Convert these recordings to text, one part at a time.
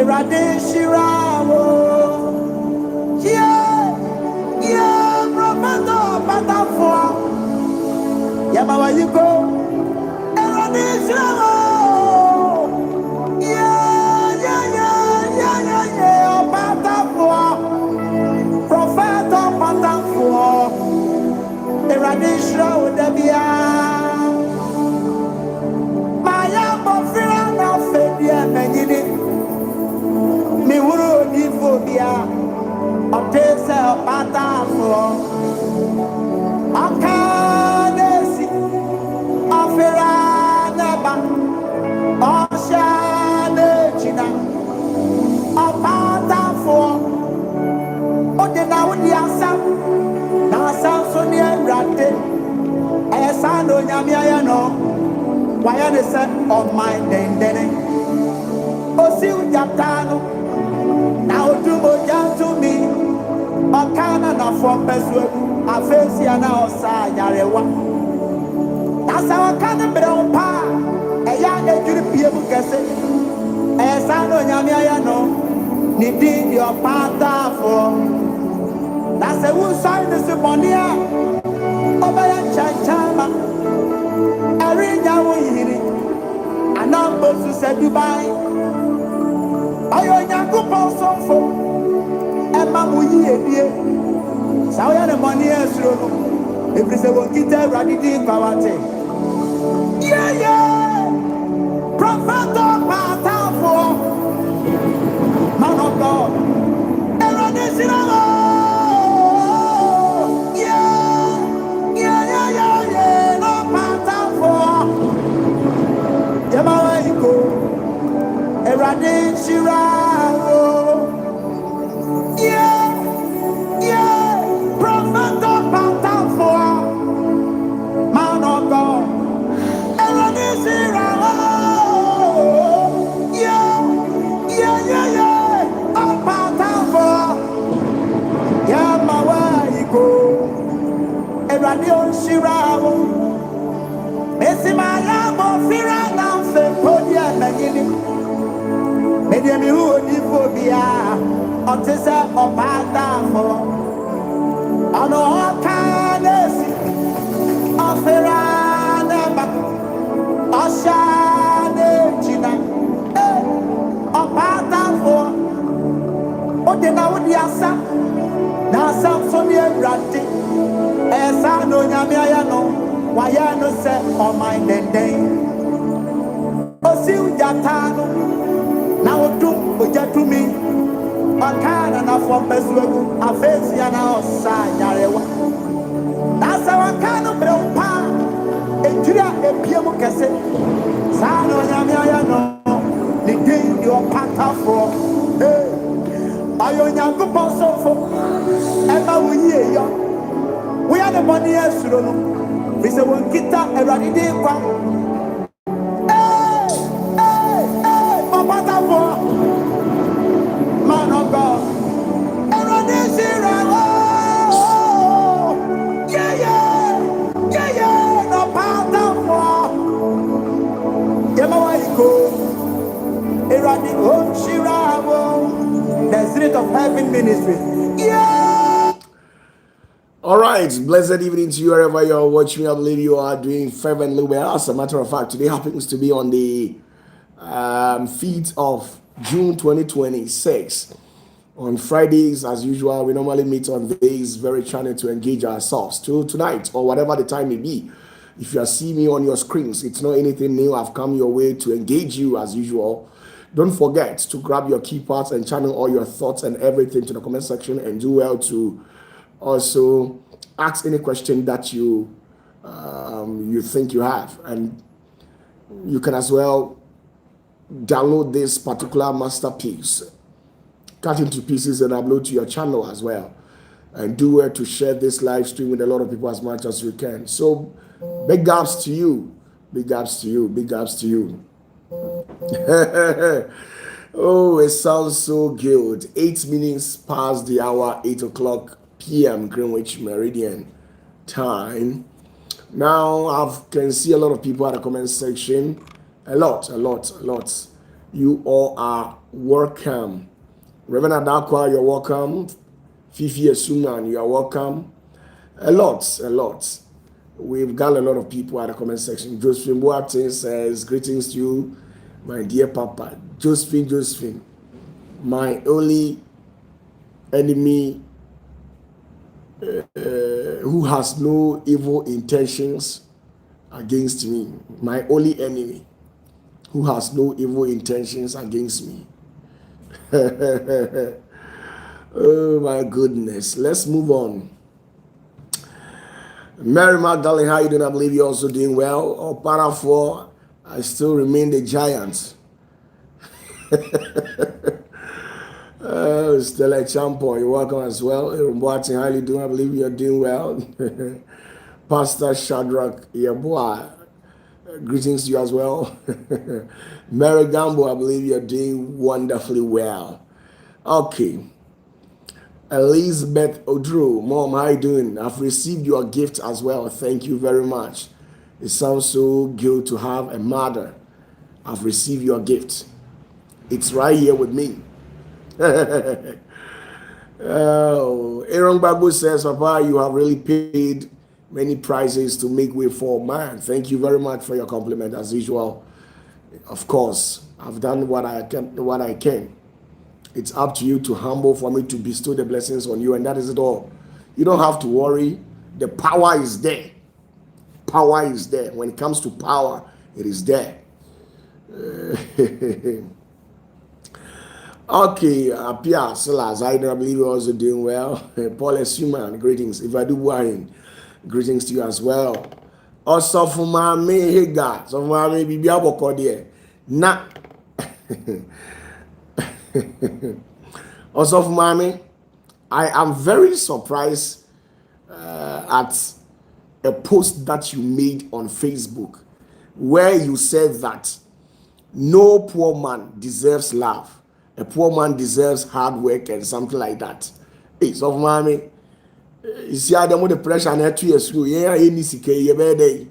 Shirawo. Yeah, yeah, Brahmano, OPATAFUOR. Yeah, Baba, you go. Erade Shirawo. Yeah, yeah, yeah, yeah, yeah, yeah, OPATAFUOR. Prophet OPATAFUOR. Erade Shirawo, Debia. Maya Bofira na Fedia Menini. Mi wuro di phobia. Otese OPATAFUOR. Akanesi. Afira neba. Oshane china. OPATAFUOR. Ode na wudi asam. Na asam so ni erade. Esa no nyame ayano. Why they say on my dendene? Osi ujatano. Now do moja to me. Okana na from Beswe. Afesi ana osa yarewa. That's our kind of brompa. A young age people can say. Esano nyamiano. Nidi your OPATAFUOR. That's a wood sign this monia. Obaya chachama. Arinya wihiri. Anambo su se Dubai. Ayo nyangu posofo. Emma muyi edie. Saoya ne money esro no. Every se wokite radidi kwawate. Yeah, yeah. Prophet OPATAFUOR. Man of God. Erade Shirawo. Yeah, yeah, yeah, yeah, yeah. OPATAFUOR. Yamawa iko. Erade Shirawo. Yeah, yeah. Prophet OPATAFUOR. Man of God. Erade Shirawo. Yeah, yeah, yeah, yeah. OPATAFUOR. Yamawa iko. Erade Shirawo. Mesimaya Bofira na Fepodia Magini. Medium who di phobia. Otisa OPATAFUOR. Ono Kanesi. Ofera neba. Oshane china. OPATAFUOR. Ode na wudi asa. Na asam so ni erade. Esa no nyame ayano. Waya no se on my dendeng. Osi ujatano. Na odu ojatu mi. Okana na from Beswegu. Afesi ana osa yarewa. Nasa wakano brompa. Ejira epiemu kese. Sano nyame ayano. Nidi di OPATAFUOR. Ayo nyangu posofo. Emma wuye yo. We are the money esro no. We say one kita eradi kwa. OPATAFUOR. Man of God. Eradi Shirawo. Yeah, yeah. Yeah, yeah. OPATAFUOR. Yamawa iko. Eradi Shirawo. The Spirit of Heaven Ministry. Yeah. All right, blessed evening to you wherever you are watching me. I believe you are doing fervently well. As a matter of fact, today happens to be on the 5th of June 2026. On Fridays, as usual, we normally meet on this very channel to engage ourselves. Till tonight, or whatever the time may be, if you are seeing me on your screens, it's not anything new. I've come your way to engage you as usual. Don't forget to grab your key parts and channel all your thoughts and everything to the comment section, and do well to also ask any question that you think you have, and you can as well download this particular masterpiece, cut into pieces, and upload to your channel as well, and do well to share this live stream with a lot of people as much as you can. So big ups to you, big ups to you, big ups to you. Oh, it sounds so good. 8 minutes past the hour, 8 o'clock p.m. Greenwich Meridian time. Now I can see a lot of people at the comment section. A lot. You all are welcome. Reverend Adakwa, you're welcome. Fifi Esuman, you are welcome. A lot. We've got a lot of people at the comment section. Josephine Boateng says, greetings to you, my dear Papa. Josephine, my only enemy who has no evil intentions against me. My only enemy who has no evil intentions against me. Oh my goodness. Let's move on. Mary Magdalene, how you doing? I believe you're also doing well. OPATAFUOR, I still remain the giant. Stella Champo, you're welcome as well. Rumbuati, how you doing? I believe you're doing well. Pastor Shadrach Yeboah, greetings to you as well. Mary Gambo, I believe you're doing wonderfully well. Okay. Elizabeth Odru, Mom, how you doing? I've received your gift as well. Thank you very much. It sounds so good to have a mother. I've received your gift. It's right here with me. Oh, Aaron Babu says, Papa, you have really paid many prices to make way for man. Thank you very much for your compliment, as usual. Of course, I've done what I can. It's up to you to humble for me to bestow the blessings on you, and that is it all. You don't have to worry. The power is there. Power is there. When it comes to power, it is there. Okay, Pia Silas, I believe you're also doing well. Paul Esuman, greetings. If I do wine, greetings to you as well. Also for my me God, so for my baby aboko there. Na. Also for mommy, I am very surprised at a post that you made on Facebook where you said that no poor man deserves love. A poor man deserves hard work and something like that. Hey, so mommy, you see how them with the pressure and 2 years ago, yeah, any CK, you better.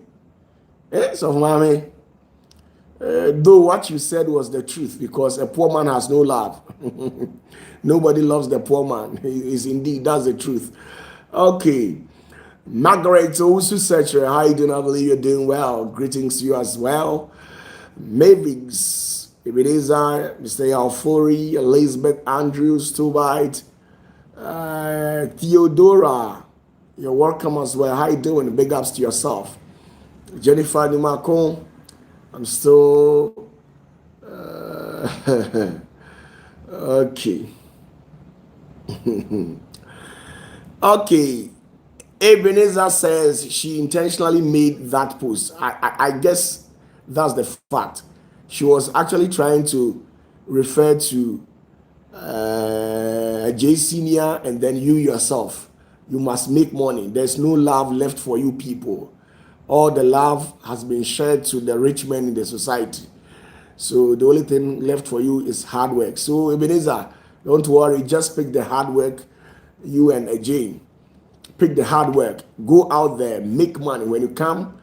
Eh, so mommy, though what you said was the truth, because a poor man has no love. Nobody loves the poor man. Is indeed, that's the truth. Okay. Margaret Owusu Searcher, how you doing? I believe you're doing well. Greetings to you as well. Mavis, Ebenezer, Mr. Alfori, Elizabeth Andrews, Tobite, Theodora, you're welcome as well. How you doing? Big ups to yourself. Jennifer Numako, I'm still okay. Okay. Ebenezer says she intentionally made that post. I guess that's the fact. She was actually trying to refer to J Senior and then you yourself. You must make money. There's no love left for you people. All the love has been shared to the rich men in the society. So the only thing left for you is hard work. So Ebenezer, don't worry. Just pick the hard work. You and Jane. Pick the hard work. Go out there, make money. When you come,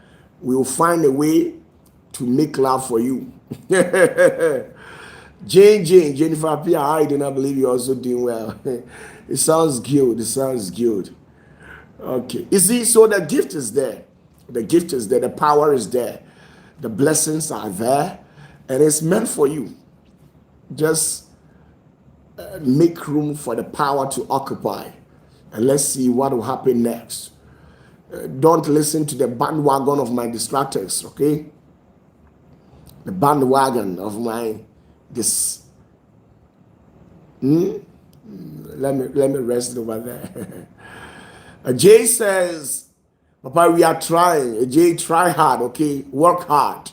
we will find a way to make love for you. Jennifer Pia, I do not believe you're also doing well. It sounds good. Okay. You see, so the gift is there. The gift is there. The power is there. The blessings are there. And it's meant for you. Just make room for the power to occupy. And let's see what will happen next. Don't listen to the bandwagon of my distractors, okay? The bandwagon of my Let me rest over there. Jay says, Papa, we are trying. Jay, try hard, okay? Work hard.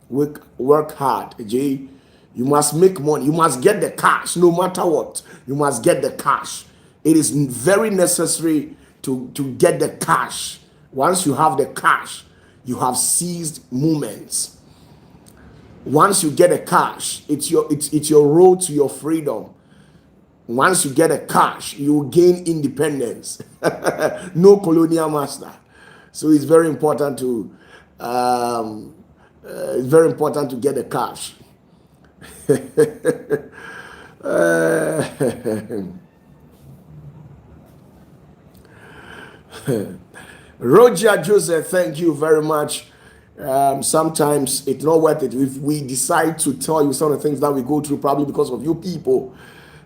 Work hard, Jay. You must make money. You must get the cash, no matter what. You must get the cash. It is very necessary to get the cash. Once you have the cash, you have seized moments. Once you get the cash, it's your road to your freedom. Once you get a cash, you will gain independence. No colonial master. So it's very important to get the cash. Roger Joseph, thank you very much. Sometimes it's not worth it. If we decide to tell you some of the things that we go through, probably because of you people,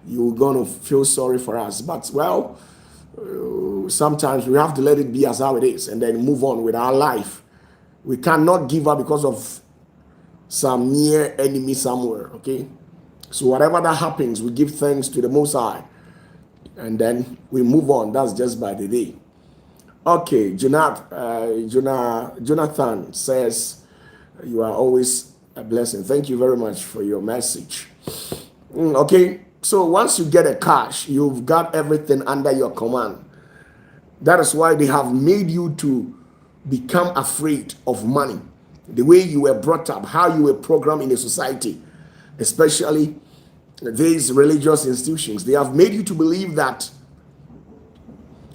you're going to feel sorry for us. But, well, sometimes we have to let it be as how it is and then move on with our life. We cannot give up because of some near enemy somewhere, okay? So whatever that happens, we give thanks to the Most High and then we move on. That's just by the day. Okay, Jonathan says, you are always a blessing. Thank you very much for your message. Okay, so once you get a cash, you've got everything under your command. That is why they have made you to become afraid of money. The way you were brought up, how you were programmed in a society, especially these religious institutions, they have made you to believe that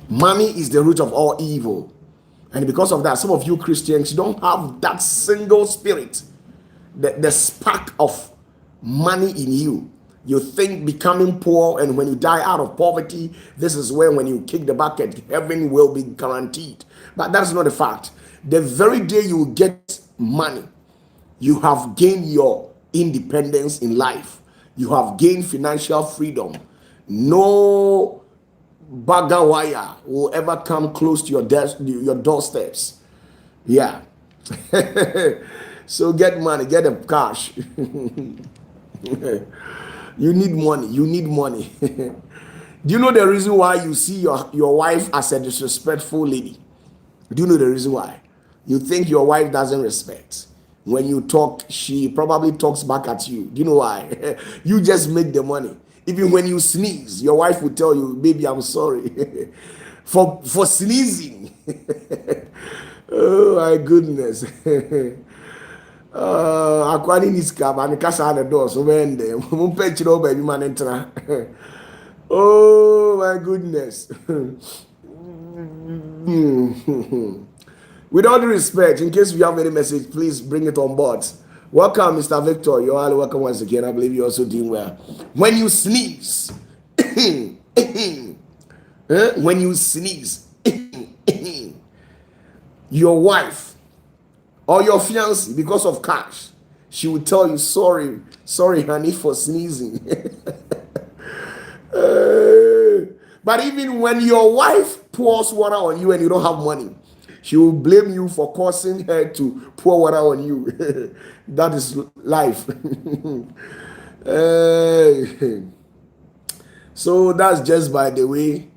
money is the root of all evil. And because of that, some of you Christians, you don't have that single spirit, the spark of money in you. You think becoming poor, and when you die out of poverty, this is when you kick the bucket, heaven will be guaranteed. But that's not a fact. The very day you get money, you have gained your independence in life. You have gained financial freedom. No bagger wire will ever come close to your doorsteps. Yeah. So get money, get the cash. You need money. You need money. Do you know the reason why you see your wife as a disrespectful lady? Do you know the reason why? You think your wife doesn't respect. When you talk, she probably talks back at you. Do you know why? You just make the money. Even when you sneeze, your wife will tell you, baby, I'm sorry for sneezing. Oh my goodness. Akwani is cab and casa the door. So when they baby man enter. Oh my goodness. With all due respect, in case you have any message, please bring it on board. Welcome, Mr. Victor. You're all welcome once again. I believe you're also doing well. When you sneeze, when you sneeze, your wife or your fiancé, because of cash, she will tell you, sorry, honey, for sneezing. But even when your wife pours water on you and you don't have money, she will blame you for causing her to pour water on you. That is life. So that's just by the way.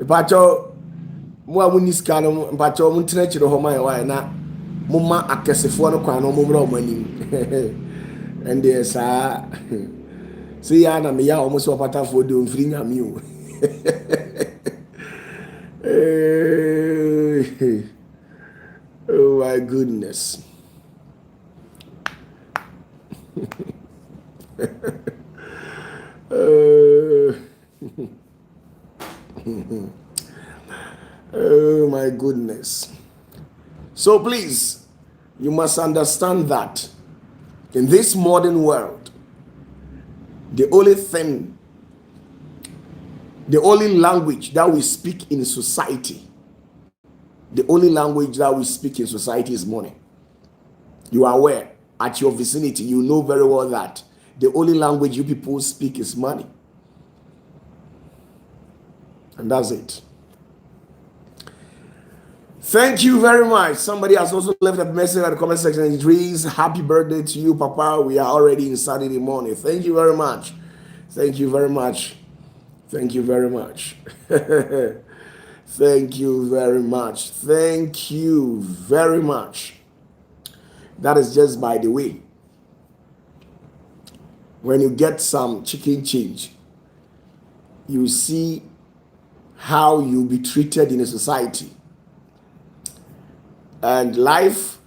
Pacho, mo amuniska no pacho mo tena chiro ho man why na mo ma akesefo no kwan no mo mra mo anim. And there's see ya na me ya almost OPATAFUOR de onfiri nyame o. Oh my goodness. Oh my goodness. So please, you must understand that in this modern world, the only language that we speak in society, is money. You are aware, at your vicinity, you know very well that the only language you people speak is money. And that's it. Thank you very much. Somebody has also left a message at the comment section. It reads, happy birthday to you, Papa. We are already in Saturday morning. Thank you very much. Thank you very much. Thank you very much. Thank you very much. Thank you very much. That is just by the way. When you get some chicken change, you see how you'll be treated in a society. And life,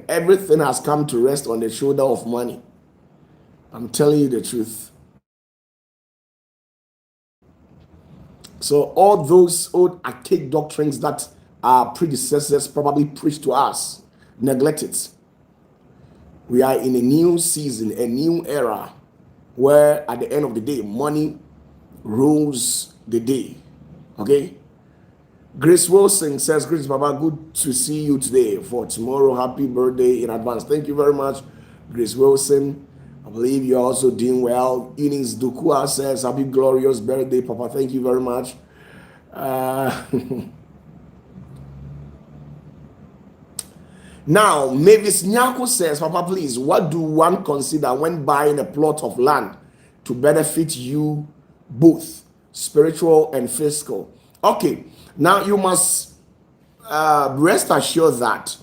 everything has come to rest on the shoulder of money. I'm telling you the truth. So all those old archaic doctrines that our predecessors probably preached to us, neglect it. We are in a new season, a new era, where at the end of the day, money rules the day. Okay? Grace Wilson says, Grace Baba, good to see you today for tomorrow. Happy birthday in advance. Thank you very much, Grace Wilson. I believe you're also doing well. Eunice Dukua says, happy glorious birthday, Papa. Thank you very much. Now, Mavis Nyako says, Papa, please, what do one consider when buying a plot of land to benefit you both, spiritual and physical? Okay, now you must rest assured that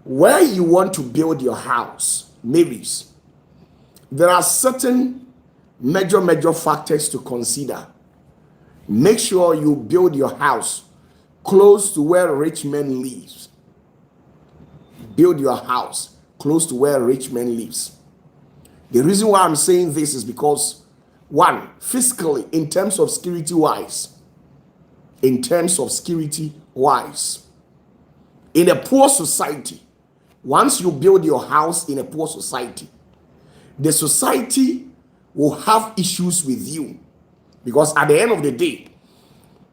where you want to build your house, Mavis, there are certain major factors to consider. Make sure you build your house close to where rich men live. Build your house close to where rich men lives. The reason why I'm saying this is because, one, physically, in terms of security wise, in a poor society, once you build your house in a poor society, the society will have issues with you, because at the end of the day,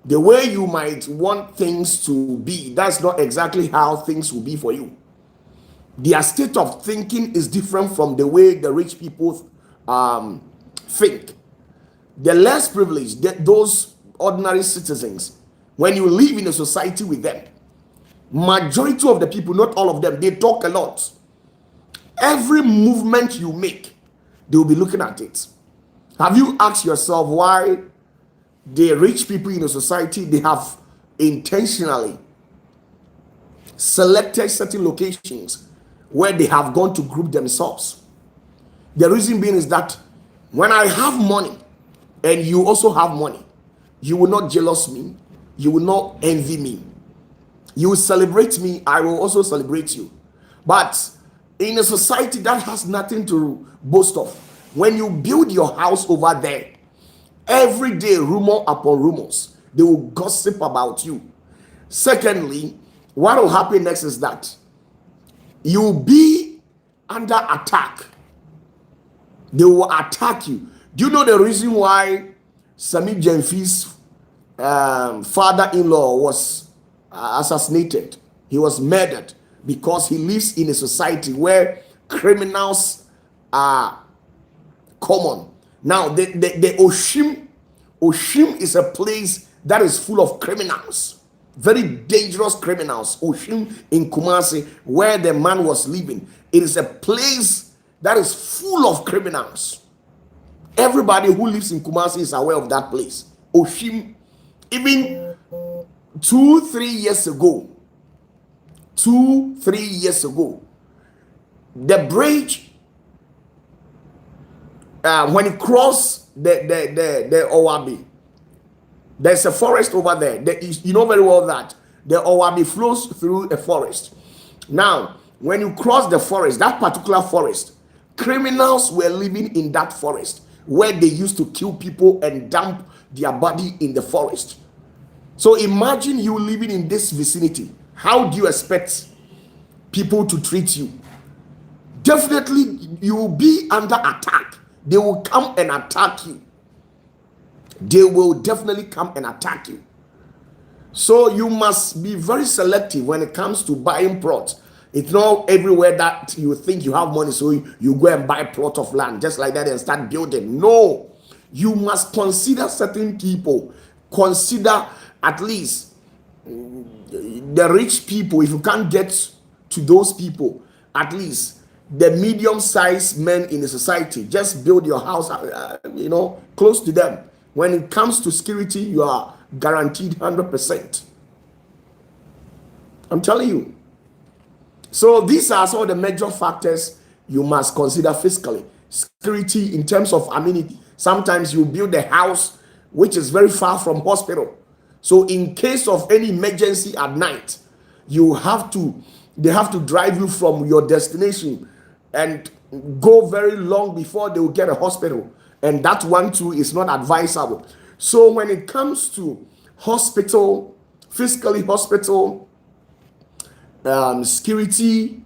the way you might want things to be, that's not exactly how things will be for you. Their state of thinking is different from the way the rich people think. The less privileged, those ordinary citizens, when you live in a society with them, majority of the people, not all of them, they talk a lot. Every movement you make, they will be looking at it. Have you asked yourself why the rich people in a society, they have intentionally selected certain locations where they have gone to group themselves? The reason being is that when I have money and you also have money, you will not jealous me, you will not envy me, you will celebrate me, I will also celebrate you. But in a society that has nothing to boast of, when you build your house over there, every day rumor upon rumors, they will gossip about you. Secondly, what will happen next is that you'll be under attack. They will attack you. Do you know the reason why Sami Jemfi's father-in-law was assassinated? He was murdered because he lives in a society criminals are common. Now, the Oshim is a place that is full of criminals, very dangerous criminals. Oshim in Kumasi, where the man was living, it is a place that is full of criminals. Everybody who lives in Kumasi is aware of that place. Oshim, even 2-3 years ago, the bridge, when you cross the Owabi, there's a forest over there. You know very well that the Owabi flows through a forest. Now, when you cross the forest, that particular forest, criminals were living in that forest where they used to kill people and dump their body in the forest. So imagine you living in this vicinity. How do you expect people to treat you? Definitely, you will be under attack. They will come and attack you. They will definitely come and attack you. So you must be very selective when it comes to buying plots. It's not everywhere that you think you have money, so you go and buy a plot of land just like that and start building. No, you must consider certain people. Consider at least the rich people. If you can't get to those people, at least the medium-sized men in the society. Just build your house, close to them. When it comes to security, you are guaranteed 100%. I'm telling you. So these are some of the major factors you must consider fiscally. Security in terms of amenity. Sometimes you build a house which is very far from hospital. So in case of any emergency at night, they have to drive you from your destination and go very long before they will get a hospital. And that one too is not advisable. So when it comes to hospital, fiscally hospital, security,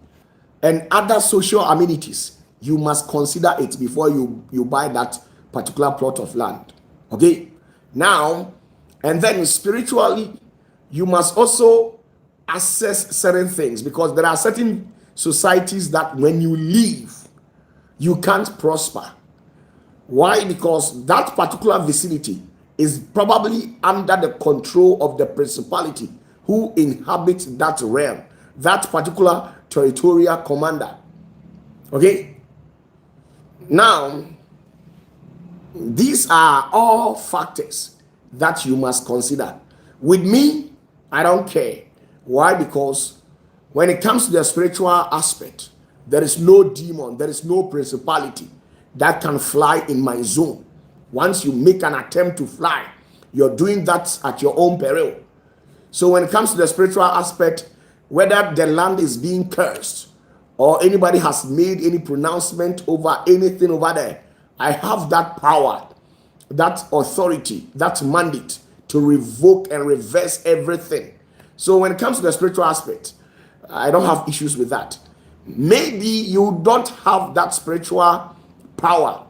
and other social amenities, you must consider it before you buy that particular plot of land. Okay, now, and then spiritually, you must also assess certain things, because there are certain societies that when you leave, you can't prosper. Why? Because that particular vicinity is probably under the control of the principality who inhabits that realm, that particular territorial commander. Okay, now these are all factors that you must consider. With me, I don't care. Why? Because when it comes to the spiritual aspect, there is no demon, there is no principality that can fly in my zone. Once you make an attempt to fly, you're doing that at your own peril. So when it comes to the spiritual aspect, whether the land is being cursed or anybody has made any pronouncement over anything over there, I have that power, that authority, that mandate to revoke and reverse everything. So when it comes to the spiritual aspect, I don't have issues with that. Maybe you don't have that spiritual power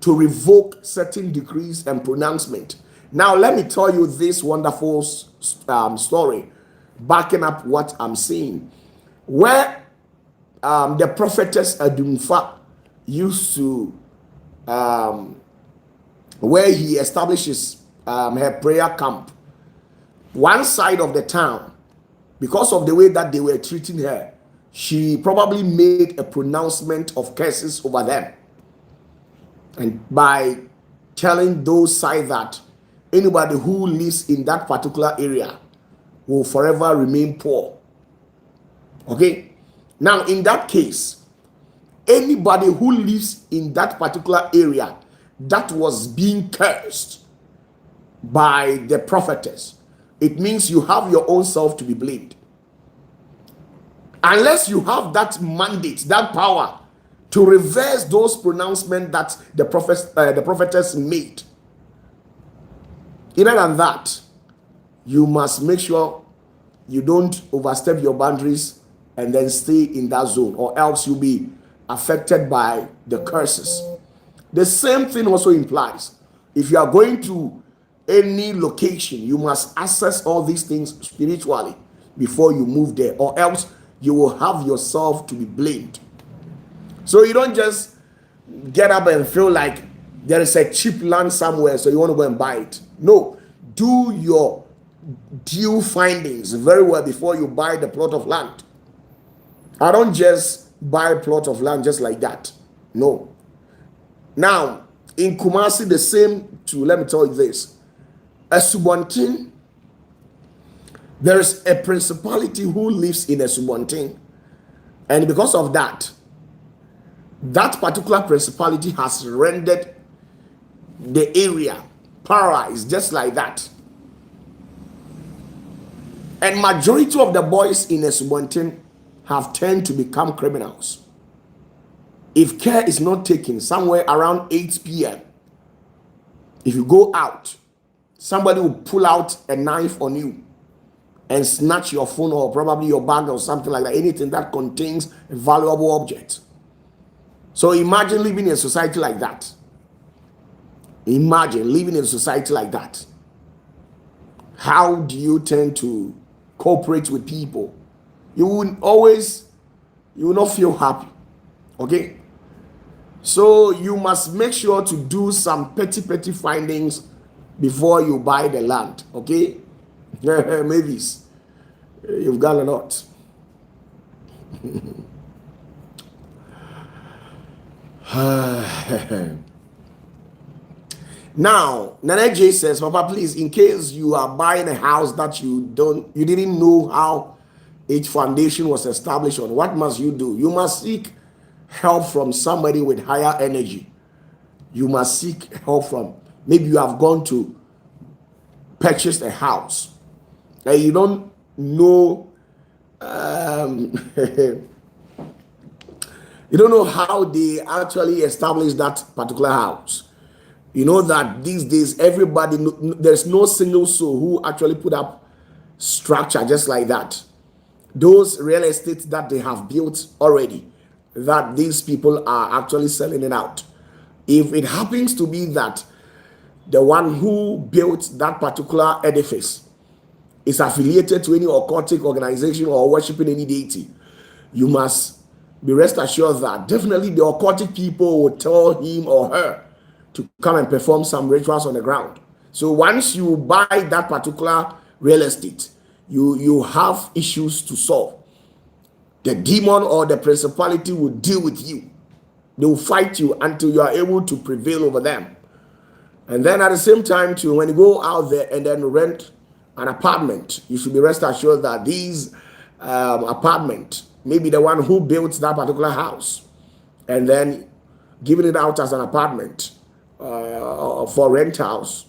to revoke certain decrees and pronouncement. Now, let me tell you this wonderful story backing up what I'm saying. Where the prophetess Adumfa used to, where he establishes her prayer camp, one side of the town, because of the way that they were treating her, she probably made a pronouncement of curses over them. And by telling those sides that anybody who lives in that particular area will forever remain poor. Okay? Now, in that case, anybody who lives in that particular area that was being cursed by the prophetess, it means you have your own self to be blamed. Unless you have that mandate, that power to reverse those pronouncements that the prophetess made. Other than that, you must make sure you don't overstep your boundaries and then stay in that zone, or else you'll be affected by the curses. The same thing also implies if you are going to any location, you must assess all these things spiritually before you move there, or else you will have yourself to be blamed. So you don't just get up and feel like there is a cheap land somewhere, so you want to go and buy it. No, do your due findings very well before you buy the plot of land. I don't just buy a plot of land just like that. No. Now, in Kumasi, the same too. Let me tell you this. Esubontin, there's a principality who lives in Esubontin, and because of that, that particular principality has rendered the area paralyzed just like that. And majority of the boys in Esubontin have turned to become criminals. If care is not taken, somewhere around 8 p.m., if you go out, somebody will pull out a knife on you and snatch your phone or probably your bag or something like that, anything that contains a valuable object. So imagine living in a society like that. Imagine living in a society like that. How do you tend to cooperate with people? You will not feel happy. Okay? So you must make sure to do some petty findings before you buy the land. Okay? Mavis, you've got a lot. Now, Nana J says, Papa, please, in case you are buying a house that you didn't know how each foundation was established on, what must you do? You must seek help from somebody with higher energy. You must seek help from, maybe you have gone to purchase a house and you don't know you don't know how they actually established that particular house. You know that these days there's no single soul who actually put up structure just like that. those real estates that they have built already, that these people are actually selling it out. If it happens to be that the one who built that particular edifice is affiliated to any occultic organization or worshiping any deity, you must be rest assured that definitely the occultic people will tell him or her to come and perform some rituals on the ground. So once you buy that particular real estate, you have issues to solve. The demon or the principality will deal with you. They will fight you until you are able to prevail over them. And then at the same time too, when you go out there and then rent an apartment, you should be rest assured that these apartment, maybe the one who built that particular house and then giving it out as an apartment for rent house,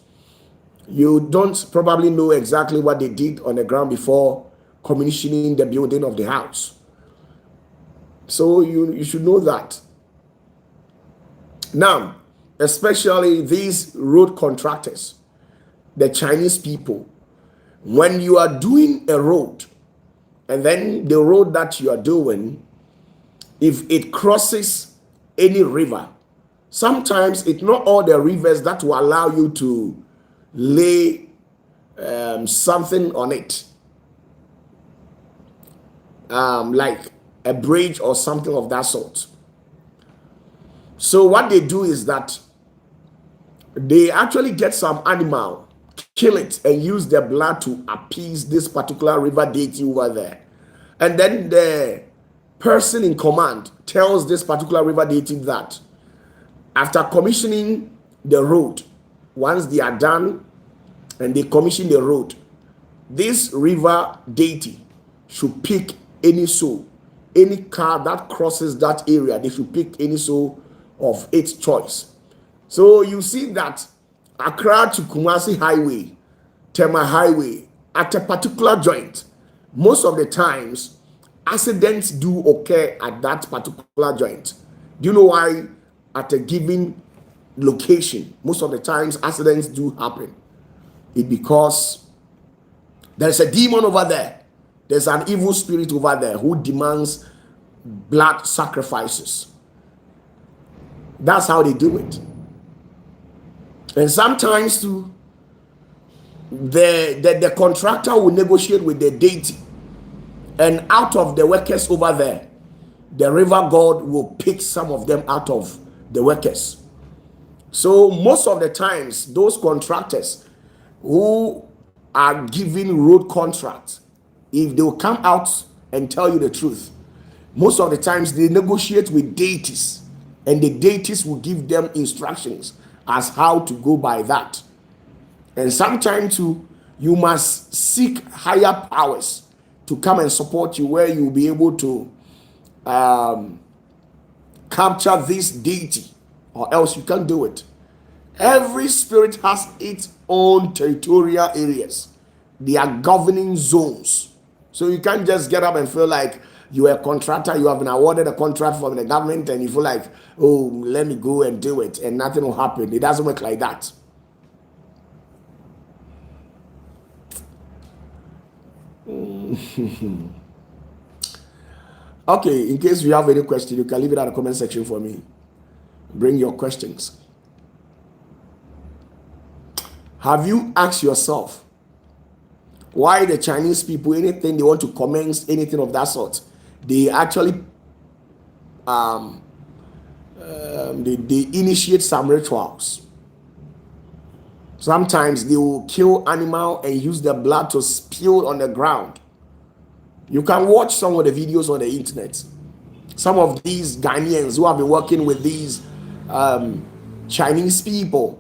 you don't probably know exactly what they did on the ground before commissioning the building of the house. So you should know that. Now, especially these road contractors, the Chinese people, when you are doing a road, and then the road that you are doing, if it crosses any river, sometimes it's not all the rivers that will allow you to lay something on it, like a bridge or something of that sort. So what they do is that they actually get some animal, kill it, and use their blood to appease this particular river deity over there. And then the person in command tells this particular river deity that after commissioning the road, once they are done and they commission the road, this river deity should pick any soul, any car that crosses that area, they should pick any soul of its choice. So you see that Accra to Kumasi Highway, Tema Highway, at a particular joint, most of the times accidents do occur at that particular joint. Do you know why? At a given location, most of the times accidents do happen. It's because there's a demon over there. There's an evil spirit over there who demands blood sacrifices. That's how they do it. And sometimes too, the contractor will negotiate with the deity, and out of the workers over there, the river god will pick some of them out of the workers. So most of the times, those contractors who are giving road contracts, if they will come out and tell you the truth, most of the times they negotiate with deities, and the deities will give them instructions as how to go by that. And sometimes too, you must seek higher powers to come and support you, where you will be able to capture this deity, or else you can't do it. Every spirit has its own territorial areas. They are governing zones. So you can't just get up and feel like you are a contractor, you have been awarded a contract from the government, and you feel like, oh, let me go and do it, and nothing will happen. It doesn't work like that. Okay, in case you have any question, you can leave it at the comment section for me. Bring your questions. Have you asked yourself why the Chinese people, anything they want to commence, anything of that sort, they actually they initiate some rituals? Sometimes they will kill animal and use their blood to spill on the ground. You can watch some of the videos on the internet. Some of these Ghanaians who have been working with these Chinese people,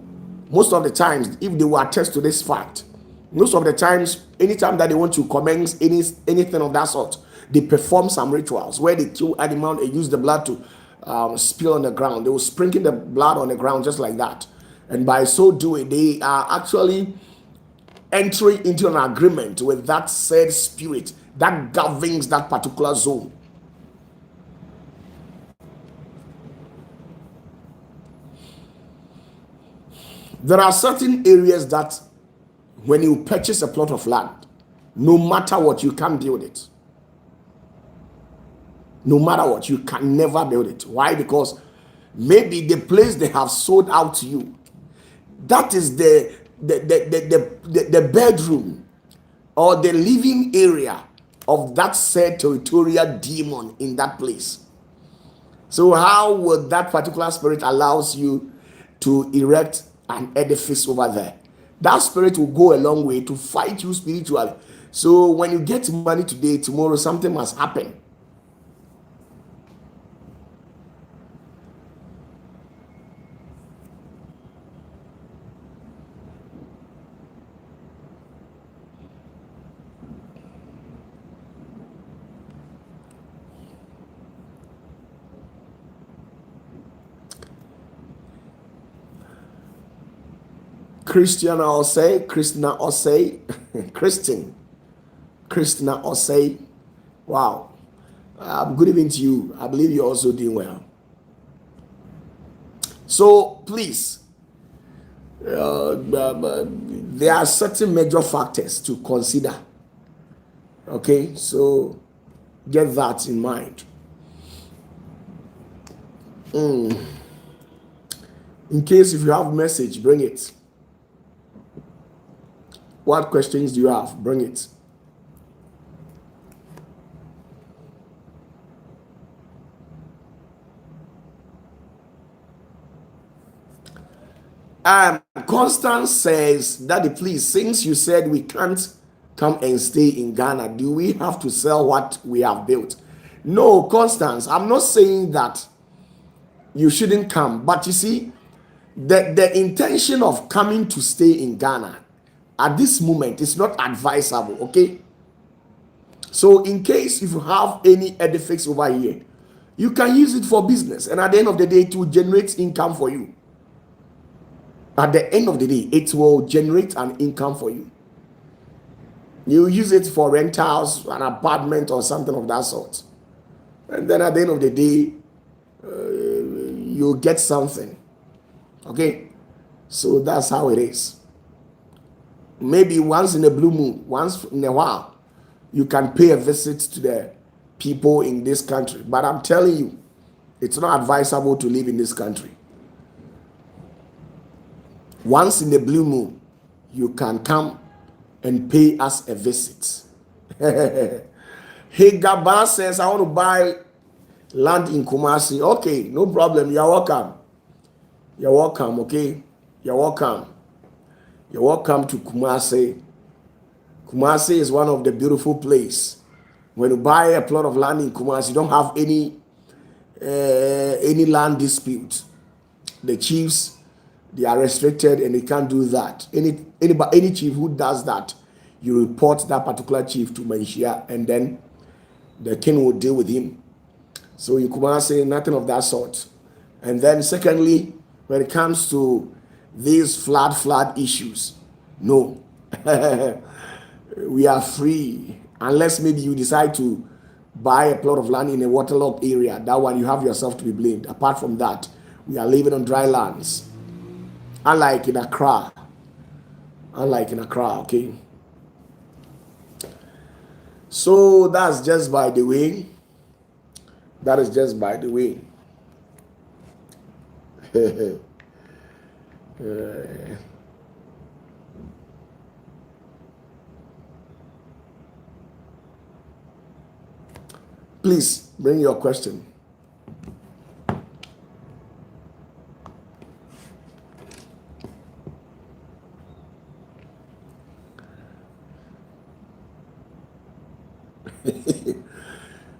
most of the times, if they will attest to this fact, most of the times, anytime that they want to commence anything of that sort, they perform some rituals where they kill animal and use the blood to spill on the ground. They will sprinkle the blood on the ground just like that. And by so doing, they are actually entering into an agreement with that said spirit that governs that particular zone. There are certain areas that when you purchase a plot of land, no matter what, you can't build it. No matter what, you can never build it. Why? Because maybe the place they have sold out to you, that is the bedroom or the living area of that said territorial demon in that place. So how would that particular spirit allows you to erect an edifice over there? That spirit will go a long way to fight you spiritually. So when you get money today, tomorrow something must happen. Christiana Osei, Christina Osei, Christina Osei. Wow. Good evening to you. I believe you're also doing well. So please, there are certain major factors to consider. Okay, so get that in mind. In case if you have a message, bring it. What questions do you have? Bring it. Constance says, Daddy, please, since you said we can't come and stay in Ghana, do we have to sell what we have built? No, Constance, I'm not saying that you shouldn't come, but you see, the intention of coming to stay in Ghana at this moment is not advisable, okay? So in case if you have any edifice over here, you can use it for business, and at the end of the day, it will generate income for you. At the end of the day, it will generate an income for you. You use it for rentals, an apartment or something of that sort. And then at the end of the day, you'll get something. Okay? So that's how it is. Maybe once in a blue moon, once in a while, you can pay a visit to the people in this country. But I'm telling you, it's not advisable to live in this country. Once in a blue moon, you can come and pay us a visit. Hey, Gaba says, I want to buy land in Kumasi. Okay, no problem. You're welcome. You're welcome, okay? You're welcome. You're welcome to Kumasi. Kumasi is one of the beautiful places. When you buy a plot of land in Kumasi, you don't have any land dispute. The chiefs, they are restricted and they can't do that. Any chief who does that, you report that particular chief to Manshia, and then the king will deal with him. So in Kumasi, nothing of that sort. And then secondly, when it comes to these flood issues, no. We are free. Unless maybe you decide to buy a plot of land in a waterlogged area. That one, you have yourself to be blamed. Apart from that, we are living on dry lands. Unlike in Accra, okay? So that's just by the way. That is just by the way. Please bring your question.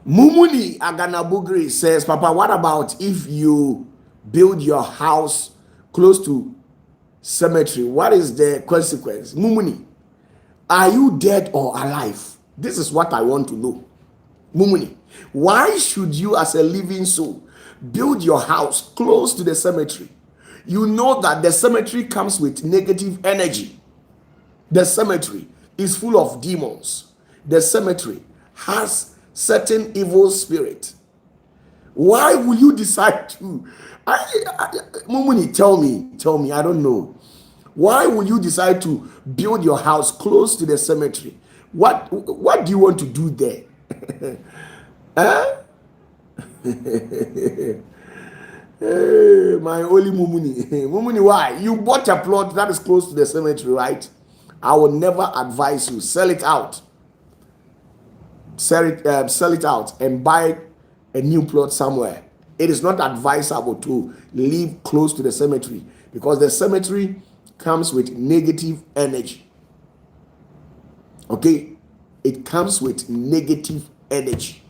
Mumuni Aganabugri says, Papa, what about if you build your house close to cemetery? What is the consequence? Mumuni, are you dead or alive? This is what I want to know. Mumuni, why should you as a living soul build your house close to the cemetery? You know that the cemetery comes with negative energy. The cemetery is full of demons. The cemetery has certain evil spirit. Why will you decide to Mumuni, tell me, I don't know. Why will you decide to build your house close to the cemetery? What do you want to do there? Huh? Hey, my holy Mumuni. Mumuni, why? You bought a plot that is close to the cemetery, right? I will never advise you. Sell it out. Sell it out and buy a new plot somewhere. It is not advisable to live close to the cemetery because the cemetery comes with negative energy. Okay? It comes with negative energy.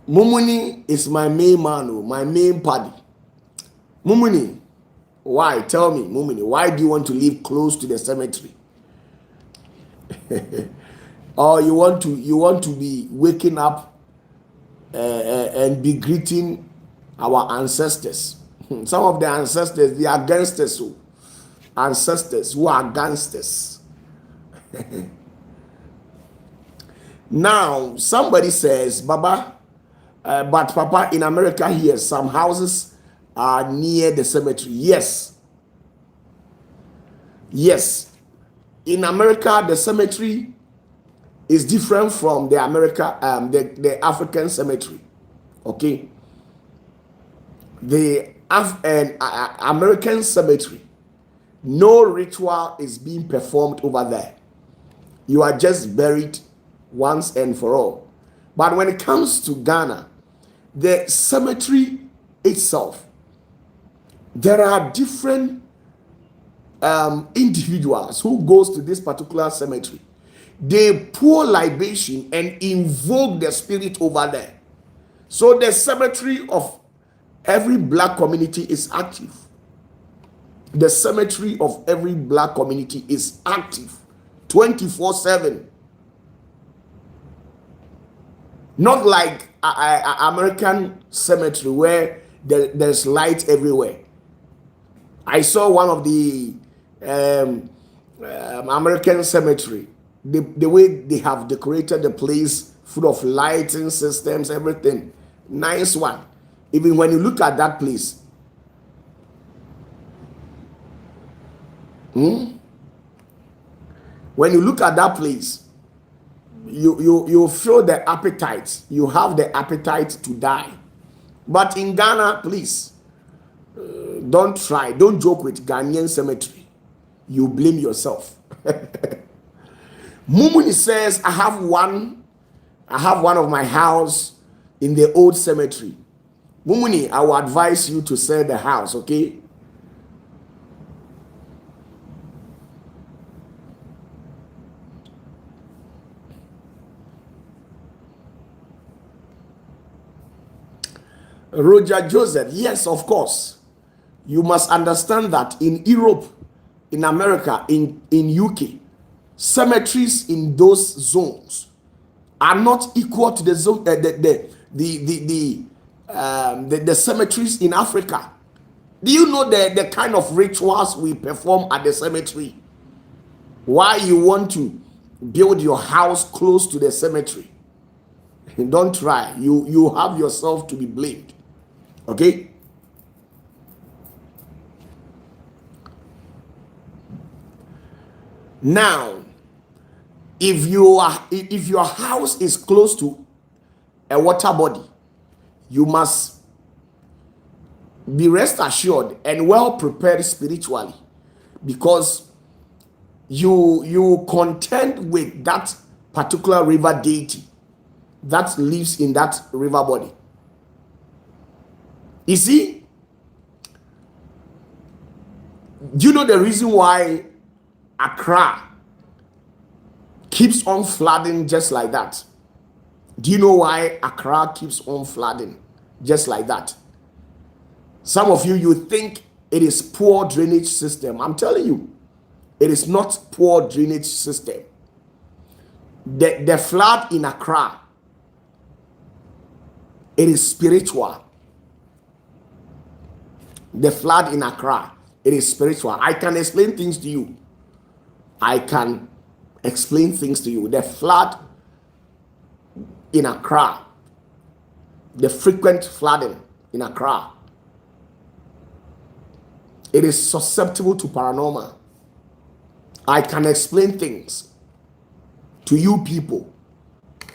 Mumuni is my main man, my main party. Mumuni, why? Tell me, Mumuni, why do you want to live close to the cemetery? Or you want to be waking up and be greeting our ancestors? Some of the ancestors, they are gangsters. So ancestors who are gangsters. Now, somebody says, Baba, but Papa, in America here, some houses are near the cemetery. Yes. Yes. In America, the cemetery is different from the African cemetery. Okay. The American cemetery, no ritual is being performed over there. You are just buried once and for all. But when it comes to Ghana, the cemetery itself, there are different individuals who goes to this particular cemetery. They pour libation and invoke the spirit over there. So the cemetery of every black community is active. The cemetery of every black community is active 24/7. Not like American cemetery where there's light everywhere. I saw one of the American cemetery. The way they have decorated the place, full of lighting systems, everything. Nice one. Even when you look at that place, when you look at that place, you feel the appetite. You have the appetite to die. But in Ghana, please, don't joke with Ghanaian cemetery. You blame yourself. Mumuni says, I have one of my house in the old cemetery. Mumuni, I will advise you to sell the house, okay? Roger Joseph, yes, of course. You must understand that in Europe, in America, in UK, cemeteries in those zones are not equal to the zone, the cemeteries in Africa. Do you know the kind of rituals we perform at the cemetery? Why you want to build your house close to the cemetery? Don't try. You have yourself to be blamed. Okay? Now, if your house is close to a water body, you must be rest assured and well prepared spiritually, because you contend with that particular river deity that lives in that river body. You see, do you know the reason why Accra keeps on flooding just like that? Do you know why Accra keeps on flooding just like that? Some of you think it is poor drainage system. I'm telling you, it is not poor drainage system. The flood in Accra, it is spiritual. The flood in Accra, it is spiritual. I can explain things to you. The flood in Accra, the frequent flooding in Accra, It is susceptible to paranormal. I can explain things to you people.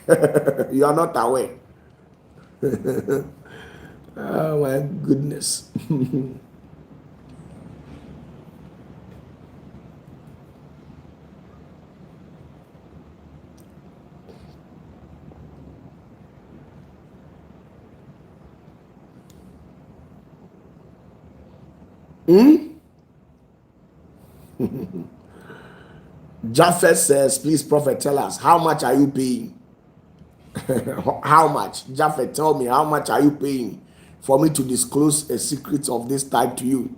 You are not aware. Oh my goodness. Japheth says, please, prophet, tell us, how much are you paying? How much? Japheth, tell me, how much are you paying for me to disclose a secret of this type to you?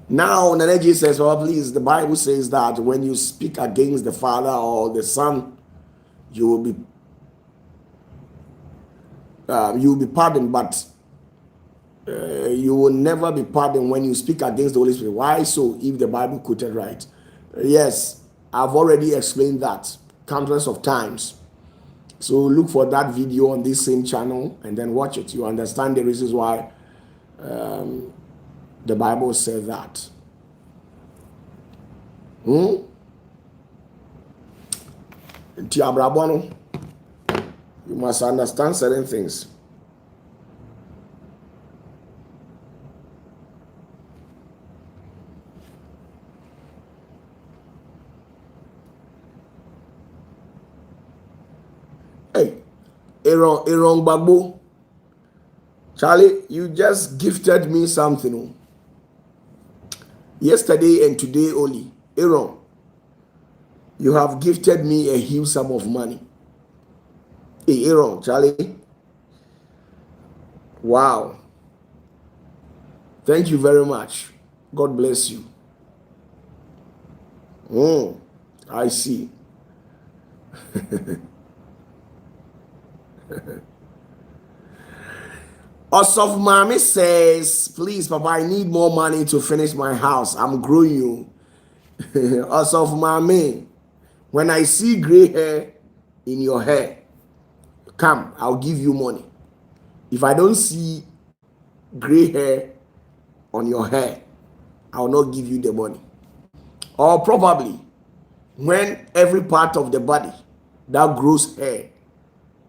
Now, Naneji says, well, please, the Bible says that when you speak against the Father or the Son, you will be pardoned, but you will never be pardoned when you speak against the Holy Spirit. Why so, if the Bible quoted right? Yes, I've already explained that countless of times. So look for that video on this same channel and then watch it. You understand the reasons why the Bible says that. You must understand certain things. Hey, Aaron Bagbo, Charlie, you just gifted me something yesterday and today only. Aaron, you have gifted me a huge sum of money. Hey, Aaron, Charlie, wow, thank you very much. God bless you. I see. Osof Mami says, please, Papa, I need more money to finish my house. I'm growing you. Osof Mami, when I see gray hair in your hair, come, I'll give you money. If I don't see gray hair on your hair, I will not give you the money. Or probably, when every part of the body that grows hair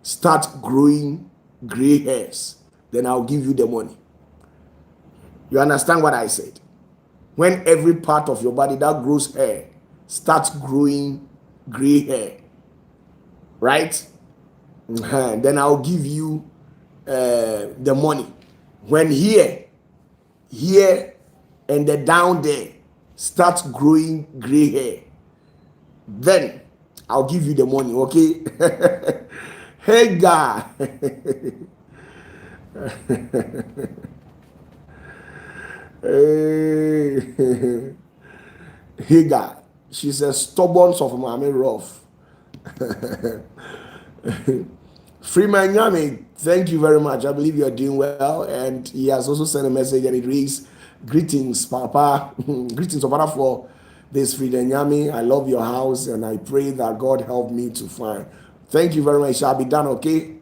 start growing gray hairs, then I'll give you the money. You understand what I said? When every part of your body that grows hair starts growing gray hair, right? Then I'll give you the money. When here, and the down there starts growing gray hair, then I'll give you the money, okay? Hey, guy. Hagar, she says, stubborn of Mami rough. Freeman Yami, thank you very much. I believe you are doing well. And he has also sent a message and it reads, greetings, Papa. Greetings, Papa, for this Freeman Yami. I love your house and I pray that God help me to find. Thank you very much. Shall be done, okay?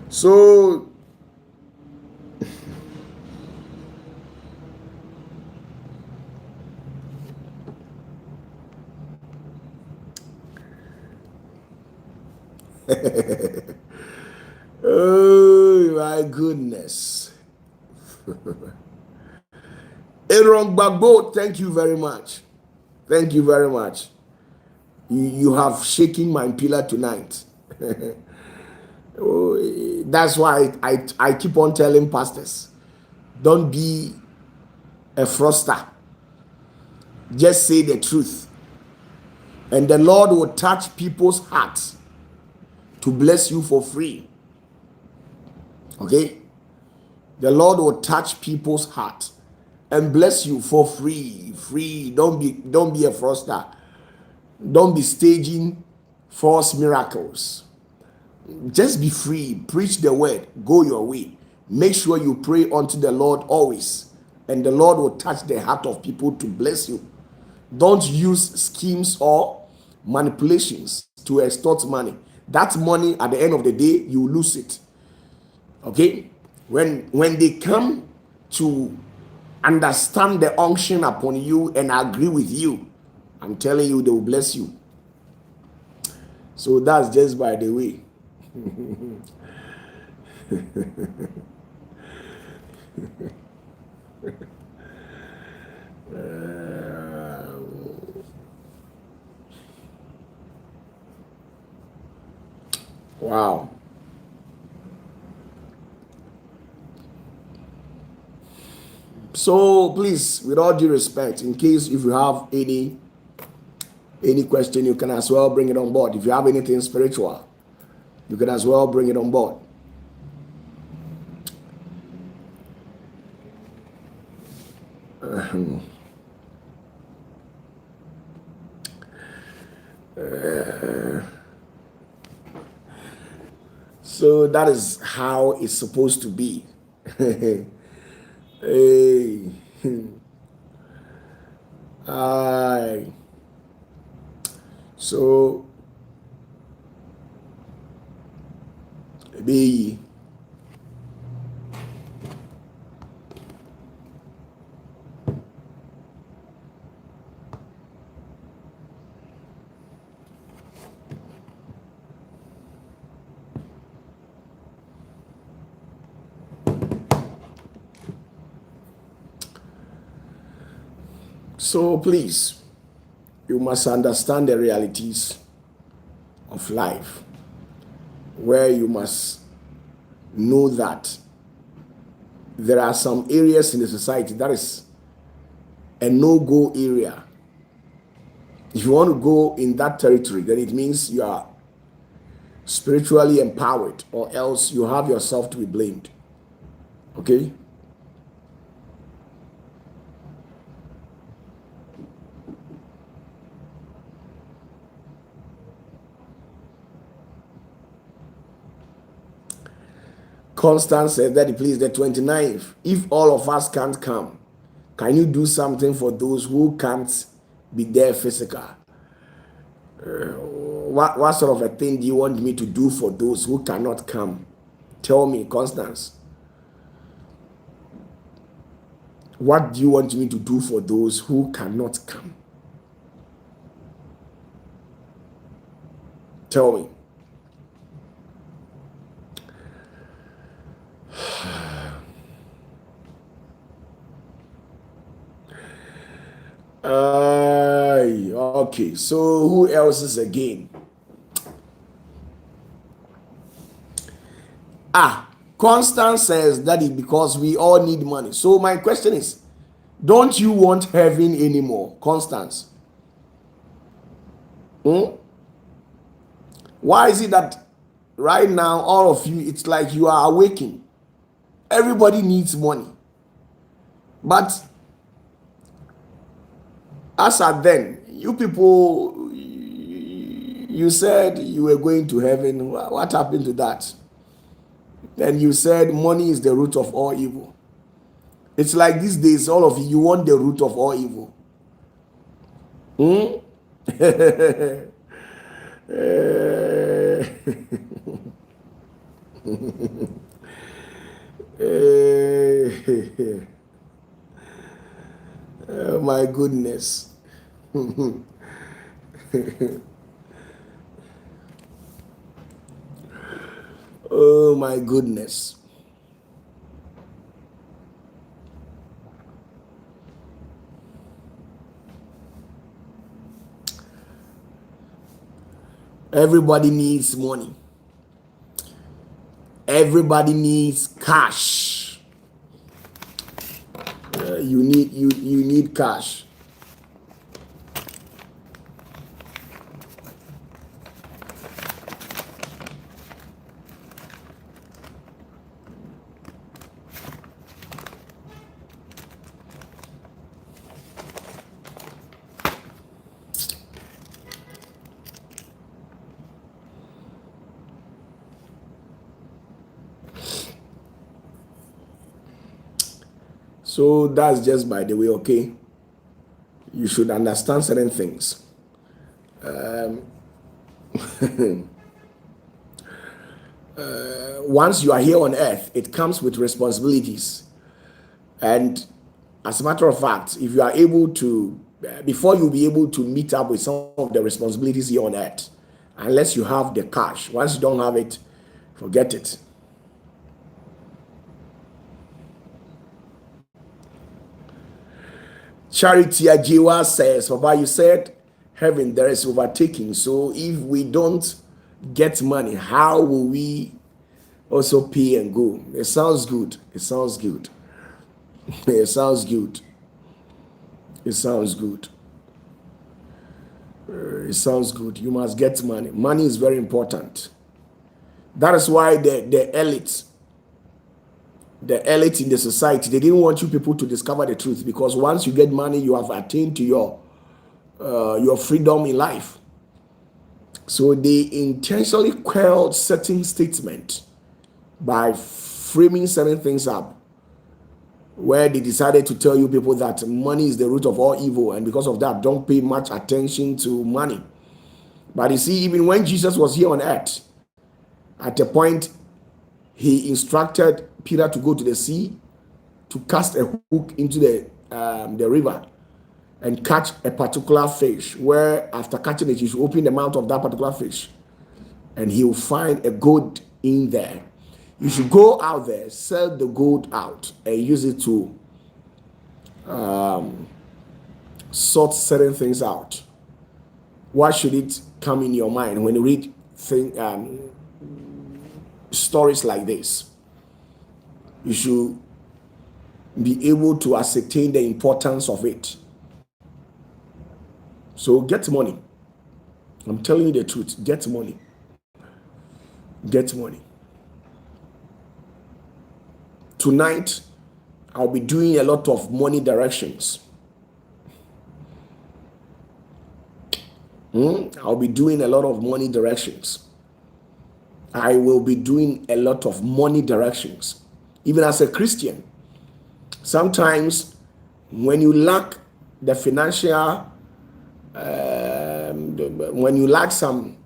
So oh my goodness. Aaron Bagbo, thank you very much. Thank you very much. You have shaken my pillar tonight. Oh, that's why I keep on telling pastors, don't be a froster. Just say the truth. And the Lord will touch people's hearts to bless you for free. Okay? The Lord will touch people's heart and bless you for free. Free. Don't be a froster. Don't be staging false miracles. Just be free. Preach the word. Go your way. Make sure you pray unto the Lord always. And the Lord will touch the heart of people to bless you. Don't use schemes or manipulations to extort money. That money, at the end of the day, you lose it. Okay? When they come to understand the unction upon you and agree with you, I'm telling you, they will bless you. So that's just by the way. Wow. So please, with all due respect, in case if you have any question, you can as well bring it on board. If you have anything spiritual, you can as well bring it on board. So that is how it's supposed to be. Hey. Aye. So be so please, you must understand the realities of life, where you must know that there are some areas in the society that is a no-go area. If you want to go in that territory, then it means you are spiritually empowered, or else you have yourself to be blamed. Okay? Constance said that please the 29th, if all of us can't come, can you do something for those who can't be there physical? What sort of a thing do you want me to do for those who cannot come? Tell me, Constance. What do you want me to do for those who cannot come? Tell me. Okay, so who else is again? Constance says that is because we all need money. So my question is, don't you want heaven anymore, Constance? Why is it that right now all of you, it's like you are awakening? Everybody needs money. But as at then, you people, you said you were going to heaven. What happened to that? Then you said money is the root of all evil. It's like these days, all of you want the root of all evil. Oh my goodness. Oh my goodness. Everybody needs money. Everybody needs cash. You need cash. So that's just by the way, okay? you should understand certain things. Once you are here on earth, it comes with responsibilities. And as a matter of fact, if you are able to, before you'll be able to meet up with some of the responsibilities here on earth, unless you have the cash. Once you don't have it, forget it. Charity Ajiwa says, Papa, you said heaven there is overtaking. So if we don't get money, how will we also pay and go? It sounds good. It sounds good. It sounds good. It sounds good. It sounds good. You must get money. Money is very important. That is why the elite in the society, they didn't want you people to discover the truth, because once you get money, you have attained to your freedom in life. So they intentionally quelled certain statements by framing certain things up, where they decided to tell you people that money is the root of all evil, and because of that, don't pay much attention to money. But you see, even when Jesus was here on earth, at a point, he instructed Peter to go to the sea, to cast a hook into the river and catch a particular fish, where after catching it, you should open the mouth of that particular fish and he will find a gold in there. You should go out there, sell the gold out, and use it to sort certain things out. Why should it come in your mind when you read stories like this? You should be able to ascertain the importance of it. So get money. I'm telling you the truth. Get money. Get money. Tonight, I'll be doing a lot of money directions. I'll be doing a lot of money directions. I will be doing a lot of money directions. Even as a Christian, sometimes when you lack the financial, when you lack some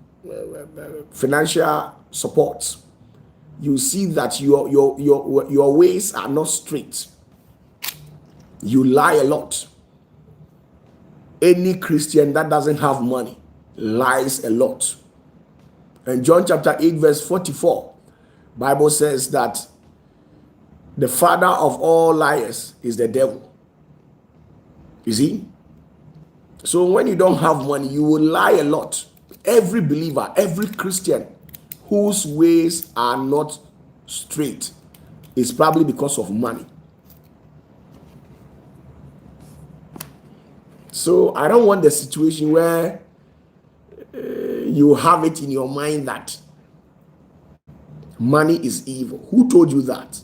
financial support, you see that your ways are not straight. You lie a lot. Any Christian that doesn't have money lies a lot. And John chapter 8 verse 44, Bible says that the father of all liars is the devil. You see? So when you don't have money, you will lie a lot. Every believer, every Christian whose ways are not straight is probably because of money. So I don't want the situation where you have it in your mind that money is evil. Who told you that?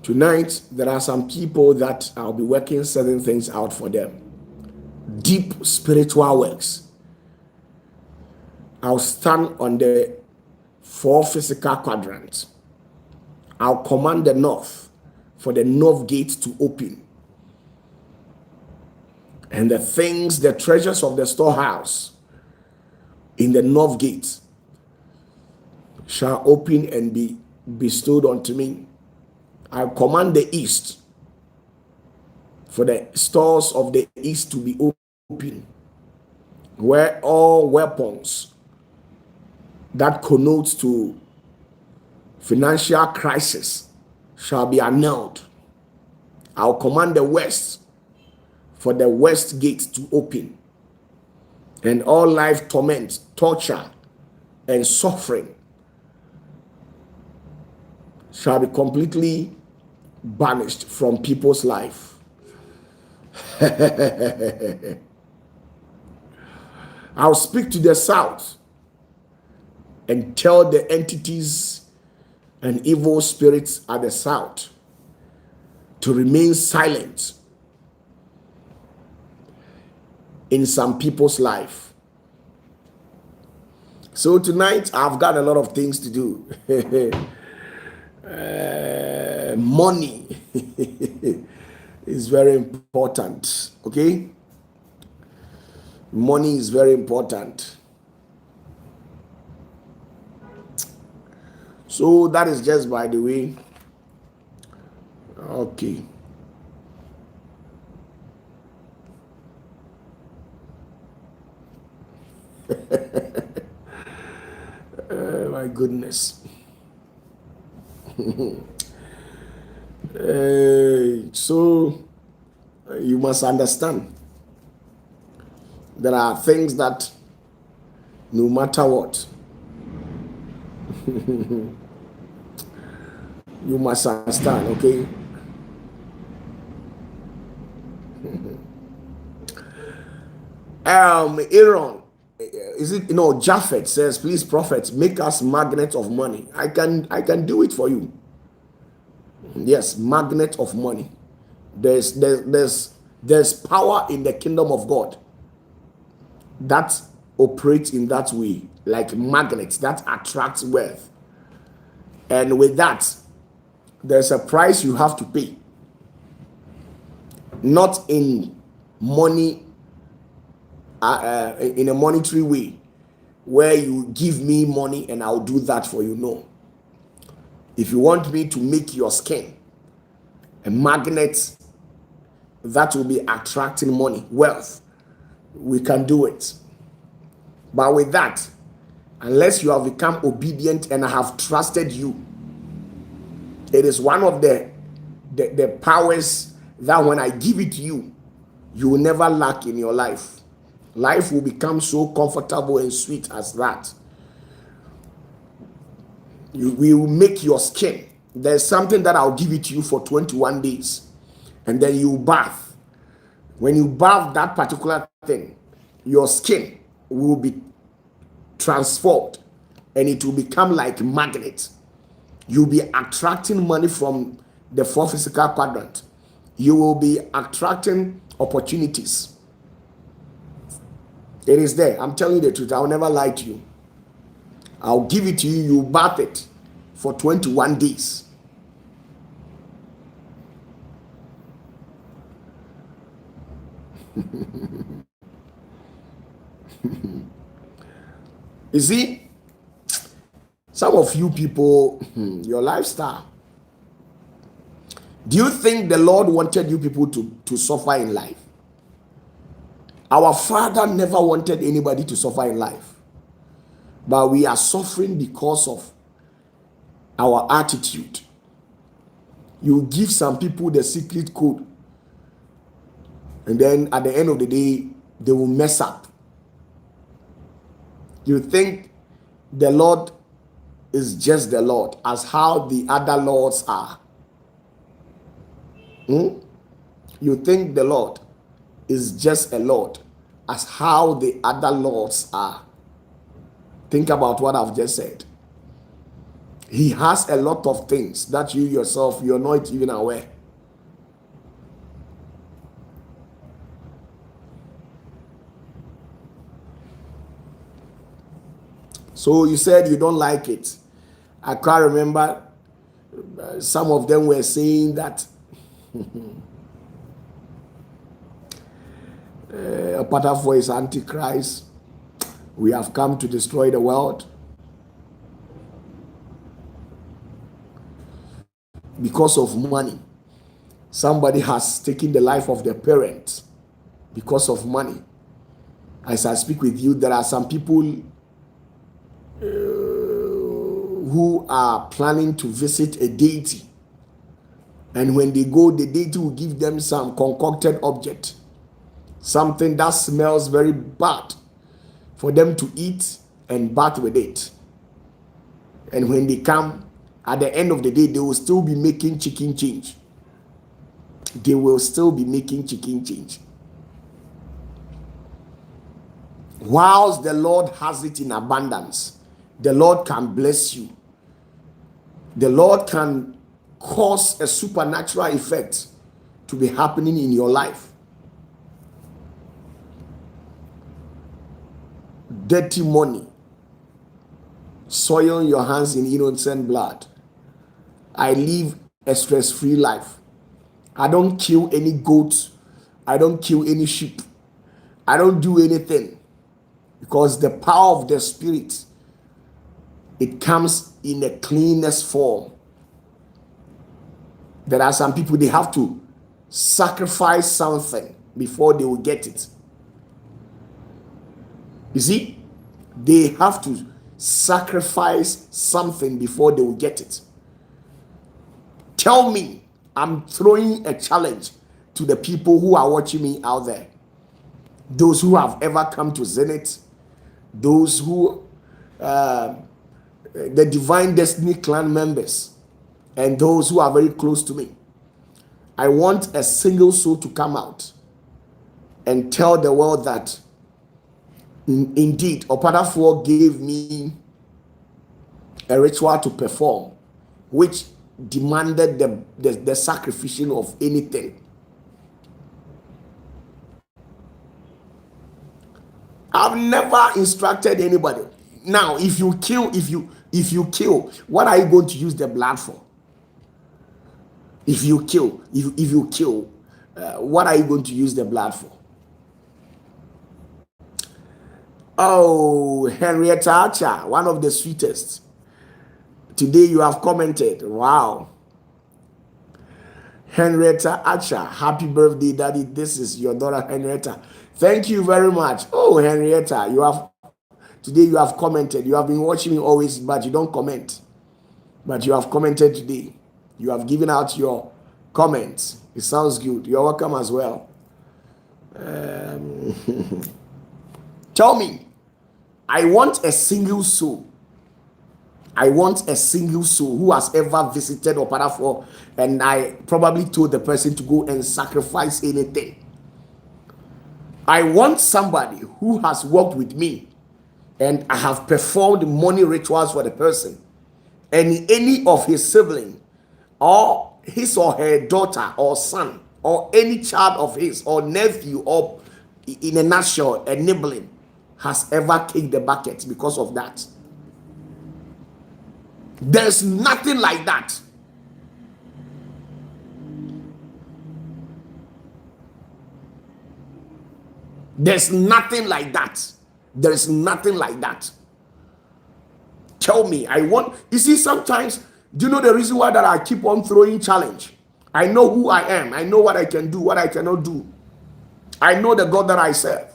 Tonight, there are some people that I'll be working certain things out for them. Deep spiritual works. I'll stand on the 4 physical quadrants. I'll command the north for the north gate to open. And the things, the treasures of the storehouse in the north gate shall open and be bestowed unto me. I command the east for the stores of the east to be open, where all weapons that connotes to financial crisis shall be annulled. I'll command the west for the west gate to open, and all life torment, torture, and suffering shall be completely banished from people's life. I'll speak to the south and tell the entities and evil spirits at the south to remain silent in some people's life. So tonight I've got a lot of things to do. money is very important. Okay, money is very important. So that is just by the way. Okay. My goodness. So you must understand there are things that no matter what, you must understand, okay? Aaron, is it, Japhet says, please, prophet, make us magnets of money. I can do it for you. Yes, magnet of money. There's power in the kingdom of God that operates in that way, like magnets that attracts wealth. And with that, there's a price you have to pay. Not in money, in a monetary way, where you give me money and I'll do that for you. No. If you want me to make your skin a magnet that will be attracting money, wealth, we can do it. But with that, unless you have become obedient and I have trusted you, it is one of the powers that when I give it to you, you will never lack in your life. Life will become so comfortable and sweet as that. You will make your skin. There's something that I'll give it to you for 21 days. And then you bath. When you bath that particular thing, your skin will be transformed and it will become like magnet. You'll be attracting money from the fourth physical quadrant. You will be attracting opportunities. It is there. I'm telling you the truth. I'll never lie to you. I'll give it to you. You bath it for 21 days. You see, some of you people, your lifestyle. Do you think the Lord wanted you people to suffer in life? Our Father never wanted anybody to suffer in life. But we are suffering because of our attitude. You give some people the secret code, and then at the end of the day, they will mess up. You think the Lord is just the Lord, as how the other lords are. You think the Lord is just a Lord, as how the other lords are. Think about what I've just said. He has a lot of things that you yourself, you're not even aware. So you said you don't like it. I can't remember. Some of them were saying that OPATAFUOR is Antichrist. We have come to destroy the world. Because of money. Somebody has taken the life of their parents because of money. As I speak with you, there are some people who are planning to visit a deity. And when they go, the deity will give them some concocted object. Something that smells very bad for them to eat and bath with it. And when they come, at the end of the day, they will still be making chicken change. They will still be making chicken change. Whilst the Lord has it in abundance, the Lord can bless you. The Lord can cause a supernatural effect to be happening in your life. Dirty money, soil your hands in innocent blood. I live a stress-free life. I don't kill any goats. I don't kill any sheep. I don't do anything, because the power of the Spirit, it comes in the cleanest form. There are some people, they have to sacrifice something before they will get it. You see, they have to sacrifice something before they will get it. Tell me, I'm throwing a challenge to the people who are watching me out there. Those who have ever come to Zenith, those who, the Divine Destiny Clan members, and those who are very close to me. I want a single soul to come out and tell the world that indeed OPATAFUOR gave me a ritual to perform, which demanded the sacrificing of anything. I've never instructed anybody. Now, if you kill, what are you going to use the blood for? If you kill, what are you going to use the blood for? Oh, Henrietta Archer, one of the sweetest. Today you have commented. Wow. Henrietta Archer, happy birthday, Daddy. This is your daughter, Henrietta. Thank you very much. Oh, Henrietta, today you have commented. You have been watching me always, but you don't comment. But you have commented today. You have given out your comments. It sounds good. You're welcome as well. Tell me, I want a single soul. I want a single soul who has ever visited OPATAFUOR, and I probably told the person to go and sacrifice anything. I want somebody who has worked with me and I have performed money rituals for the person, and any of his sibling or his or her daughter or son or any child of his or nephew, or in a nutshell, a nibbling, has ever kicked the bucket because of that. There's nothing like that. There's nothing like that. There's nothing like that. Tell me, you see, sometimes, do you know the reason why that I keep on throwing challenge? I know who I am. I know what I can do, what I cannot do. I know the God that I serve.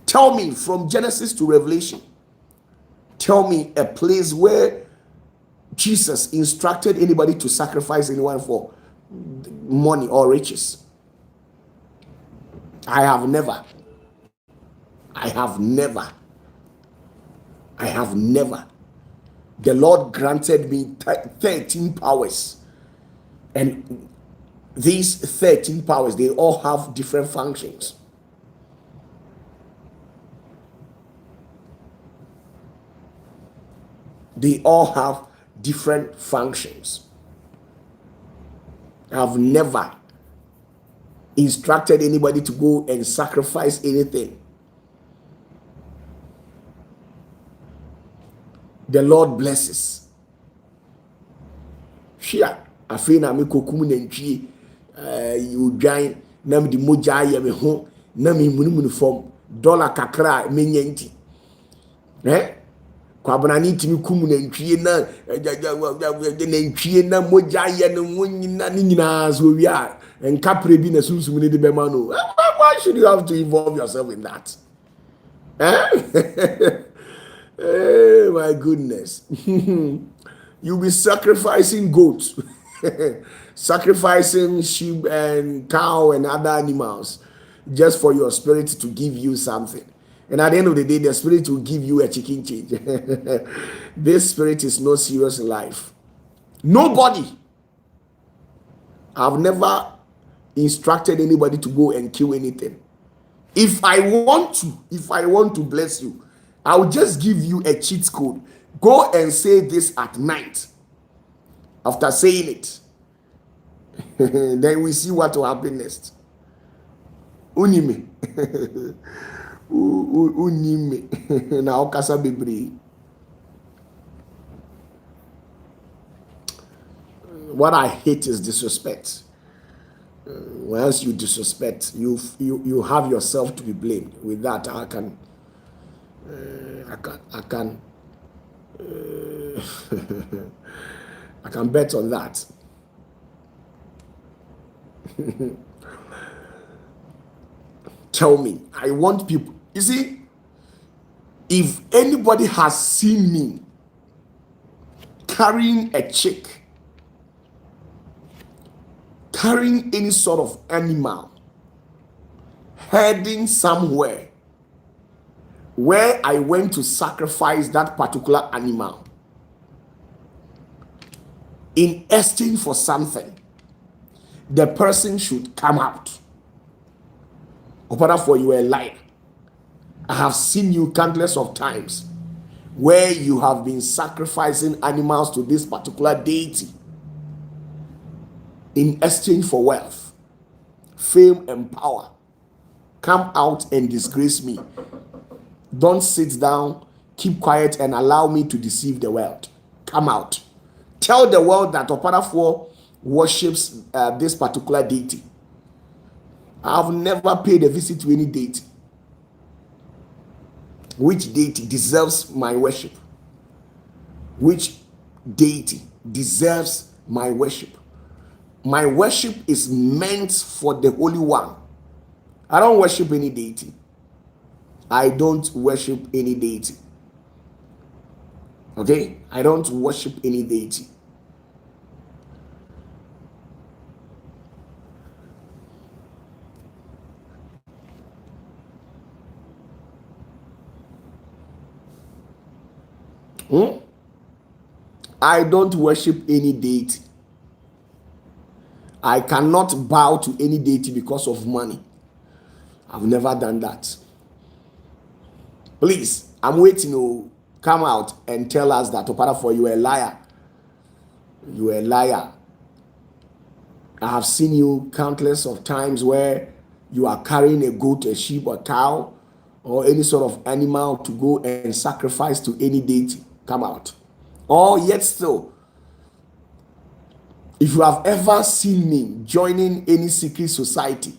Tell me from Genesis to Revelation. Tell me a place where Jesus instructed anybody to sacrifice anyone for money or riches. I have never. The Lord granted me 13 powers. And these 13 powers, they all have different functions. They all have different functions. I've never instructed anybody to go and sacrifice anything. The Lord blesses. Shia, afina me kokum nantwie, you dwan na me di moja ye me ho, na me munumunu fom, dollar kakra me nyanti. Kwabana timi kum nantwie na nantwie na moja ye no nyina ni nyina so wi a enkapre bi na sunsum ni de be ma no. Why should you have to involve yourself in that? Oh my goodness. You'll be sacrificing goats, sacrificing sheep and cow and other animals just for your spirit to give you something. And at the end of the day, the spirit will give you a chicken change. This spirit is not serious in life. Nobody. I've never instructed anybody to go and kill anything. If I want to bless you, I'll just give you a cheat code. Go and say this at night. After saying it, then we see what will happen next. Unime. Unime. Na okasa bebre. what I hate is disrespect. Once you disrespect, you have yourself to be blamed. With that, I can I can bet on that. Tell me, I want people. You see, if anybody has seen me carrying a chick, carrying any sort of animal, heading somewhere where I went to sacrifice that particular animal in exchange for something, the person should come out. OPATAFUOR, you are a liar. I have seen you countless of times where you have been sacrificing animals to this particular deity in exchange for wealth, fame, and power. Come out and disgrace me. Don't sit down, keep quiet, and allow me to deceive the world. Come out. Tell the world that OPATAFUOR worships this particular deity. I've never paid a visit to any deity. Which deity deserves my worship? Which deity deserves my worship? My worship is meant for the Holy One. I don't worship any deity. I don't worship any deity. Okay? I don't worship any deity. I don't worship any deity. I cannot bow to any deity because of money. I've never done that. Please, I'm waiting to come out and tell us that OPATAFUOR, you are a liar. You are a liar. I have seen you countless of times where you are carrying a goat, a sheep, or cow, or any sort of animal to go and sacrifice to any deity. Come out. Or yet still, if you have ever seen me joining any secret society,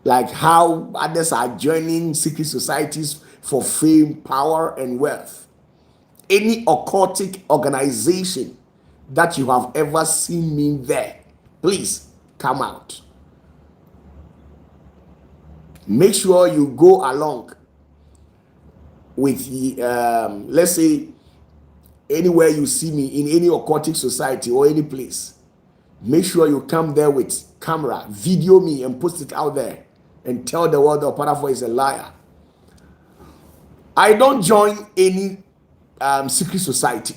like how others are joining secret societies for fame, power, and wealth, any occultic organization that you have ever seen me there, please come out. Make sure you go along with let's say, anywhere you see me in any occultic society or any place, make sure you come there with camera, video me, and post it out there and tell the world that OPATAFUOR is a liar. I don't join any secret society.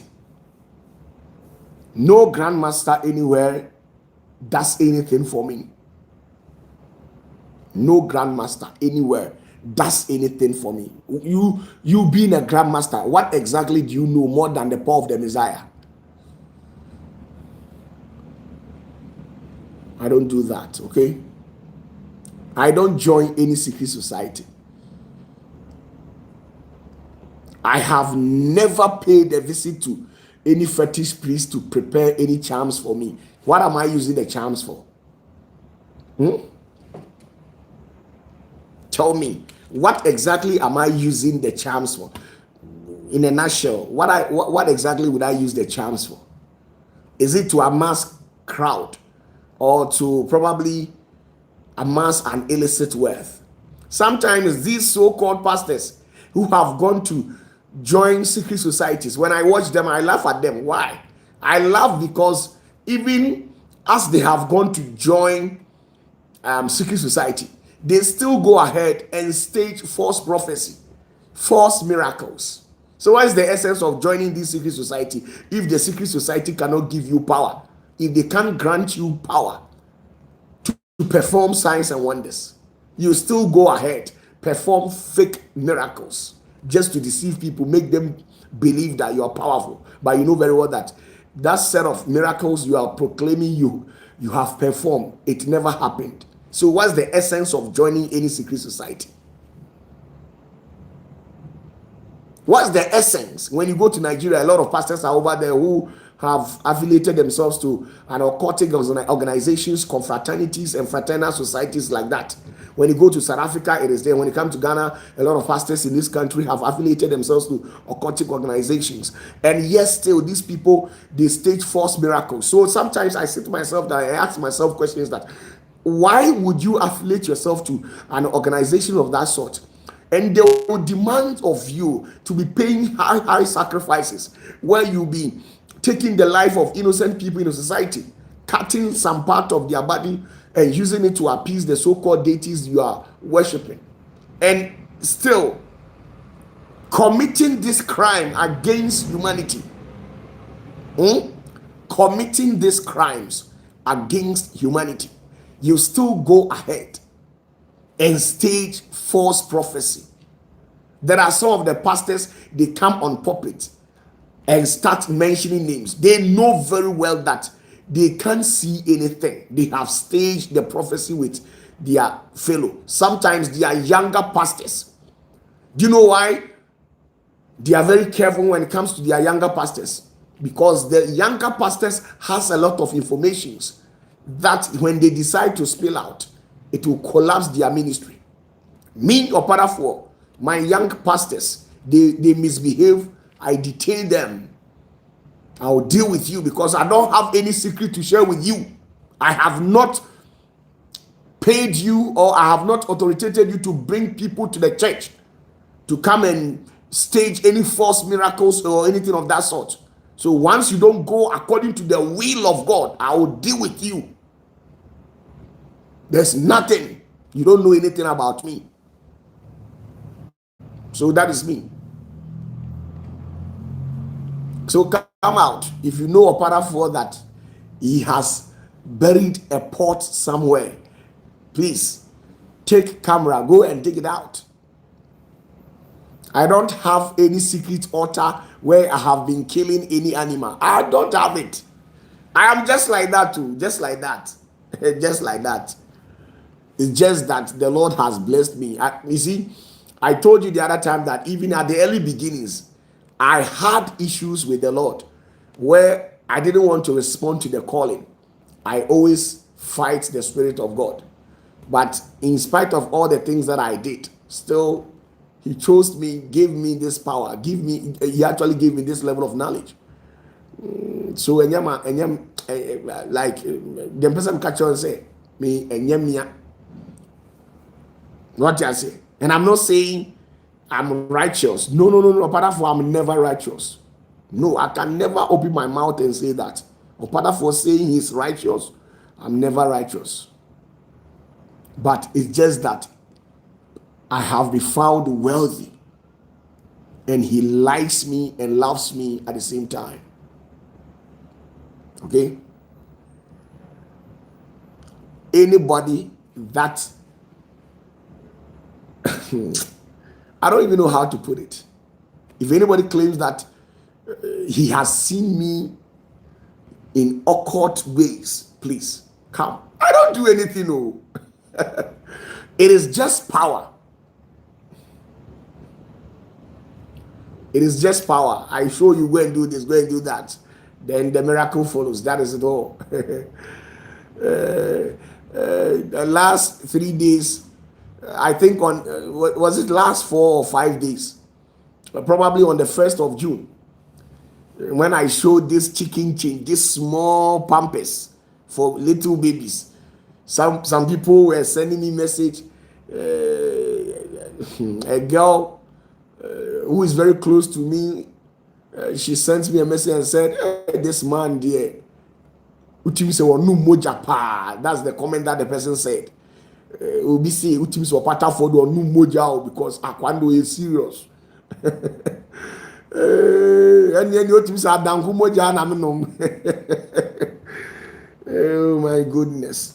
No grandmaster anywhere does anything for me. No grandmaster anywhere does anything for me. You being a grandmaster, what exactly do you know more than the power of the Messiah? I don't do that, okay? I don't join any secret society. I have never paid a visit to any fetish priest to prepare any charms for me. What am I using the charms for? Tell me, what exactly am I using the charms for? In a nutshell, what exactly would I use the charms for? Is it to amass crowd or to probably amass an illicit wealth? Sometimes these so-called pastors who have gone to join secret societies, when I watch them, I laugh at them. Why? I laugh because even as they have gone to join secret society, they still go ahead and stage false prophecy, false miracles. So what is the essence of joining this secret society if the secret society cannot give you power? If they can't grant you power to perform signs and wonders, you still go ahead, perform fake miracles just to deceive people, make them believe that you are powerful. But you know very well that that set of miracles you are proclaiming you have performed, it never happened. So what's the essence of joining any secret society? What's the essence? When you go to Nigeria, a lot of pastors are over there who have affiliated themselves to an occultic organizations, confraternities, and fraternal societies like that. When you go to South Africa, it is there. When you come to Ghana, a lot of pastors in this country have affiliated themselves to occultic organizations. And yes, still, these people, they stage false miracles. So sometimes I say to myself that I ask myself questions that, why would you affiliate yourself to an organization of that sort? And they will demand of you to be paying high sacrifices, where you'll be taking the life of innocent people in a society, cutting some part of their body and using it to appease the so-called deities you are worshiping, and still committing this crime against humanity. Committing these crimes against humanity, you still go ahead and stage false prophecy. There are some of the pastors, they come on pulpit and start mentioning names. They know very well that they can't see anything. They have staged the prophecy with their fellow. Sometimes they are younger pastors. Do you know why? They are very careful when it comes to their younger pastors, because the younger pastors has a lot of informations that when they decide to spill out, it will collapse their ministry. Me, OPATAFUOR, my young pastors, they misbehave, I detain them. I will deal with you because I don't have any secret to share with you. I have not paid you, or I have not authoritated you to bring people to the church to come and stage any false miracles or anything of that sort. So once you don't go according to the will of God, I will deal with you. There's nothing. You don't know anything about me. So that is me. So come out. If you know OPATAFUOR that he has buried a pot somewhere, please take camera, go and dig it out. I don't have any secret altar where I have been killing any animal. I don't have it. I am just like that too, just like that. Just like that. It's just that the Lord has blessed me. You see, I told you the other time that even at the early beginnings, I had issues with the Lord where I didn't want to respond to the calling. I always fight the Spirit of God. But in spite of all the things that I did, still, he chose me, gave me this power, he actually gave me this level of knowledge. So, like the person catch on say, me, what I say. And I'm not saying I'm righteous. No. OPATAFUOR, I'm never righteous. No, I can never open my mouth and say that. OPATAFUOR saying he's righteous, I'm never righteous. But it's just that I have been found wealthy, and he likes me and loves me at the same time. Okay? Anybody that I don't even know how to put it. If anybody claims that he has seen me in occult ways, please come. I don't do anything. No. It is just power. It is just power. I show you, go and do this, go and do that. Then the miracle follows. That is it all. The last 3 days, I think on, was it last 4 or 5 days? Probably on the 1st of June, when I showed this chicken change, this small pampers for little babies. Some people were sending me message. A girl who is very close to me, she sent me a message and said, hey, this man there, that's the comment that the person said. Obi say utimi so OPATAFUOR do no moja because akwando is serious. And then utimi say adanku moja na me nom. Oh my goodness.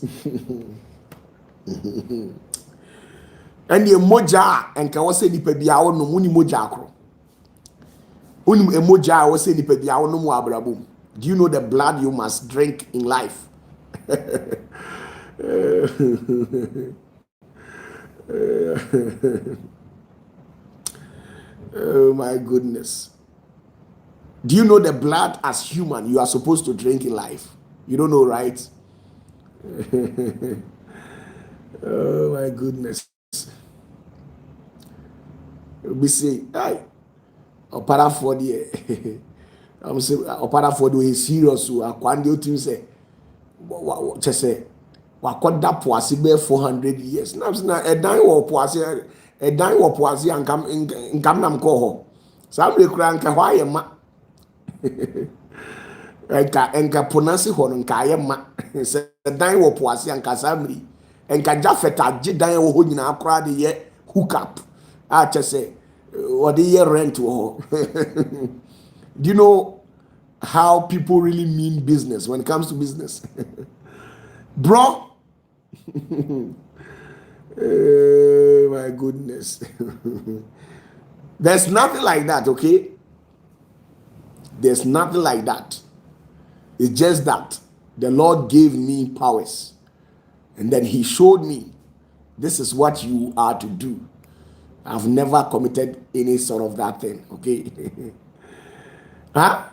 And the moja enka wo say nipa bia wo no muni moja akro. Unim emoja wo say nipa bia wo no mu abrabom. Do you know the blood you must drink in life? Oh my goodness. Do you know the blood as human you are supposed to drink in life? You don't know, right? Oh my goodness. We say, hey, OPATAFUOR TV. I'm saying OPATAFUOR TV is serious. So I can't do say, just say, wakoda poase be 400 years. Now a dying war poase, a dying war poase, and come in nam ko. Somebody crank a why ma. Enka ponasi ho no nka ye ma. Se dying war poase and kasamri. Enka jafeta je dying wo ho nyina akra de ye hook up. I just say, what the year rent wo. Do you know how people really mean business when it comes to business? Bro, oh my goodness. There's nothing like that, okay? There's nothing like that. It's just that the Lord gave me powers, and then He showed me this is what you are to do. I've never committed any sort of that thing, okay? Huh?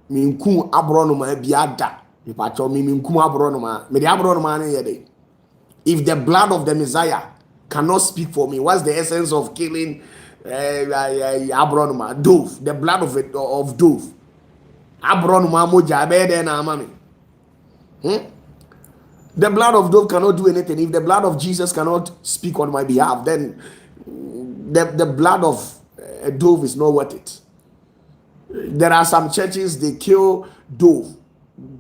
Minkum abronoma biada. Ipacho minkum abronoma. Me the abronoma ne yede. If the blood of the Messiah cannot speak for me, what's the essence of killing abronoma? Dove, the blood of dove. Abronoma moja bede na amami. The blood of dove cannot do anything. If the blood of Jesus cannot speak on my behalf, then the blood of a dove is not worth it. There are some churches, they kill dove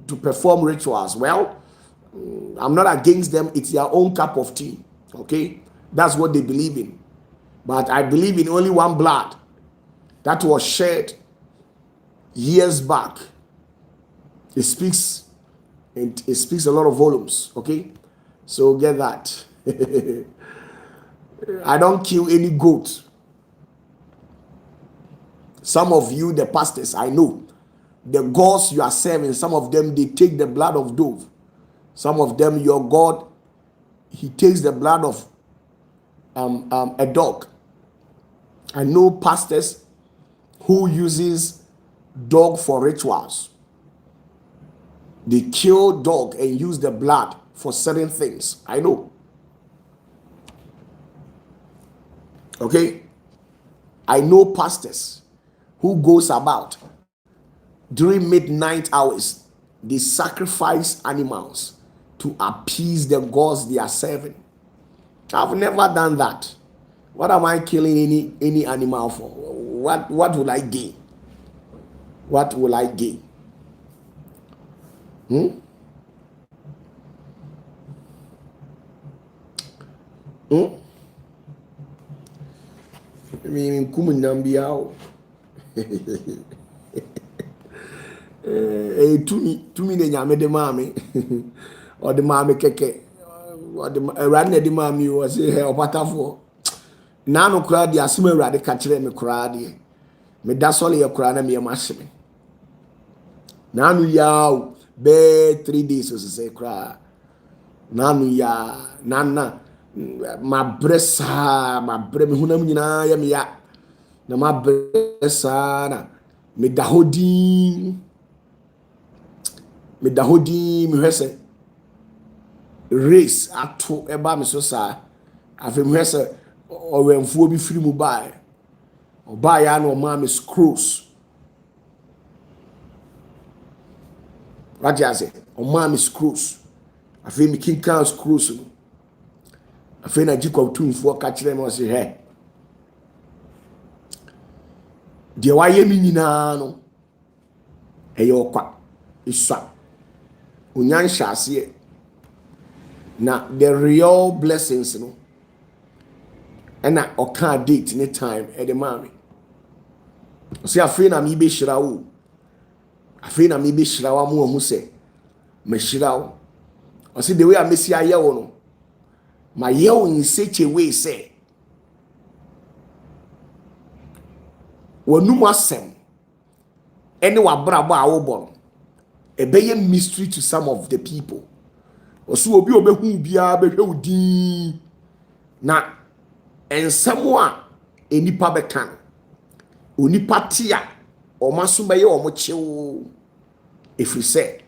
to perform rituals. Well, I'm not against them. It's their own cup of tea. Okay? That's what they believe in. But I believe in only one blood that was shed years back. It speaks a lot of volumes. Okay? So get that. I don't kill any goat. Some of you, the pastors, I know, the gods you are serving, some of them, they take the blood of dove. Some of them, your God, he takes the blood of a dog. I know pastors who uses dog for rituals. They kill dog and use the blood for certain things. I know. Okay? I know pastors who goes about during midnight hours, they sacrifice animals to appease the gods they are serving. I've never done that. What am I killing any animal for? What will I gain? What will I gain? I mean, kumunambiao. Tumi ne nyame de mame or the mame keke or the ran de mame was here OPATAFUOR na no kura de asem awurade ka kire me kura de me da sole ye kura na me mahye na no ya be 3 days so say kura na no ya na ma bresa ma bre me hunam nyina ya me ya na ma bresa na me da hodin me hwese race ato eba me so sa afi me hwese owemfuo bi firi mu bae oba ya na o ma me screws raja say o ma me screws afi me kinkan screws no afi na jikwa tumfuo ka kire me o se he de wa ye mi nyina no eye okwa iswa unyan shase na the real blessings no and na oka date any time at the mommy see afi na mi be shira wo afi na mi be shira wa mu se me shira wo o see the way I miss aye wo no my year in such a way say wonum asem ene wa brabo a wo bo a be mystery to some of the people. Osu obi obehu bia behwe udin na ensemo a enipa beka onipa tia omaso beye omochewo efiri se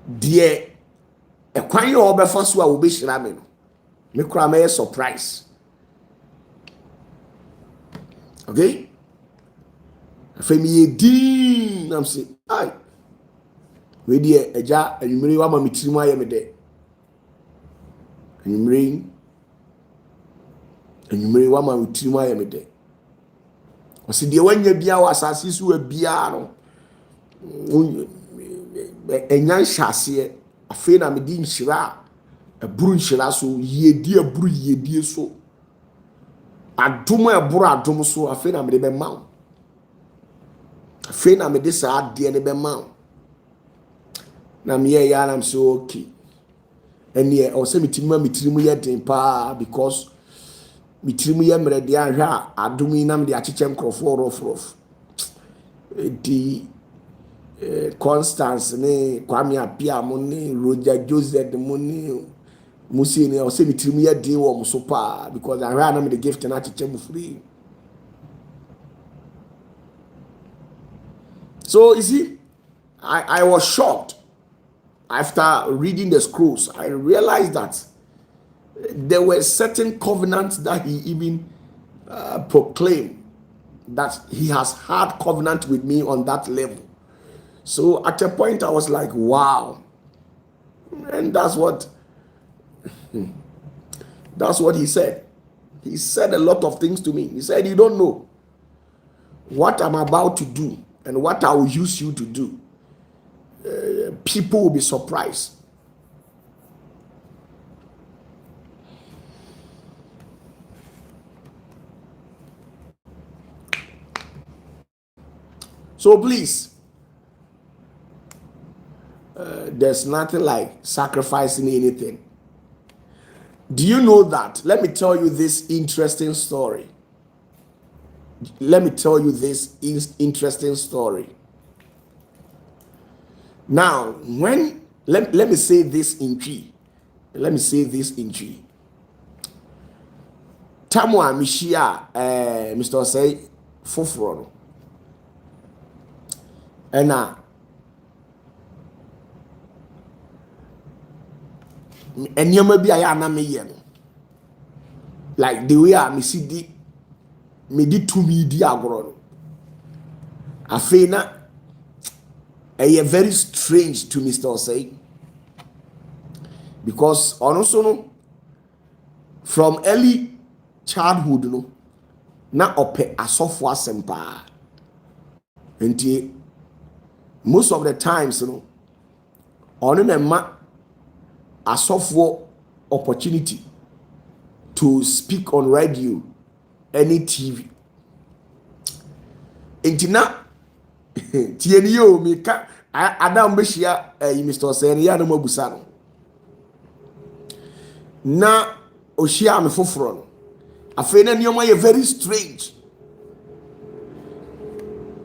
de ekwan ye obefa so a obehira me no me kura me surprise. Okay, femi ye din am say ai we die eja anwumre wa ma metirimu aye me de anwumre wa ma metirimu aye me de osi de wanya bia wa asase so wa bia no enyan hyase afi na me di nhyira aburu nhyira so yedi aburu yedi so adom aburu adom so afi na me de be ma afi na me de sa ade ne be ma na me ya na am so okay ene o se mitirimu ye den pa because mitirimu ye mere de ahwa adom yi na me de acheche nkrofo rof di Constance ne Kwame Apia mo ne Roger Joseph mo ne Musi ne o se mitirimu ye den wo mo so pa because ahwa na me de gift na acheche mu free. So you see, I was shocked. After reading the scrolls, I realized that there were certain covenants that he even proclaimed that he has had covenant with me on that level. So at a point I was like, wow. And that's what he said. He said a lot of things to me. He said, you don't know what I'm about to do and what I will use you to do. People will be surprised. So please, there's nothing like sacrificing anything. Do you know that? Let me tell you this interesting story. Now, let me say this in G. Tamwa Mishia, Mr. Say Foforo. And you may be a me like the way I see me di to me di agro. Afena very strange to Mr. Osei because also from early childhood no na ope asofo asempa enti most of the times no ono na ma asofo opportunity to speak on radio any TV enti na tieni yo mi ka adam behia Mr. Osei ya no mabusa no na ohia me foforo no afena nioma ye very strange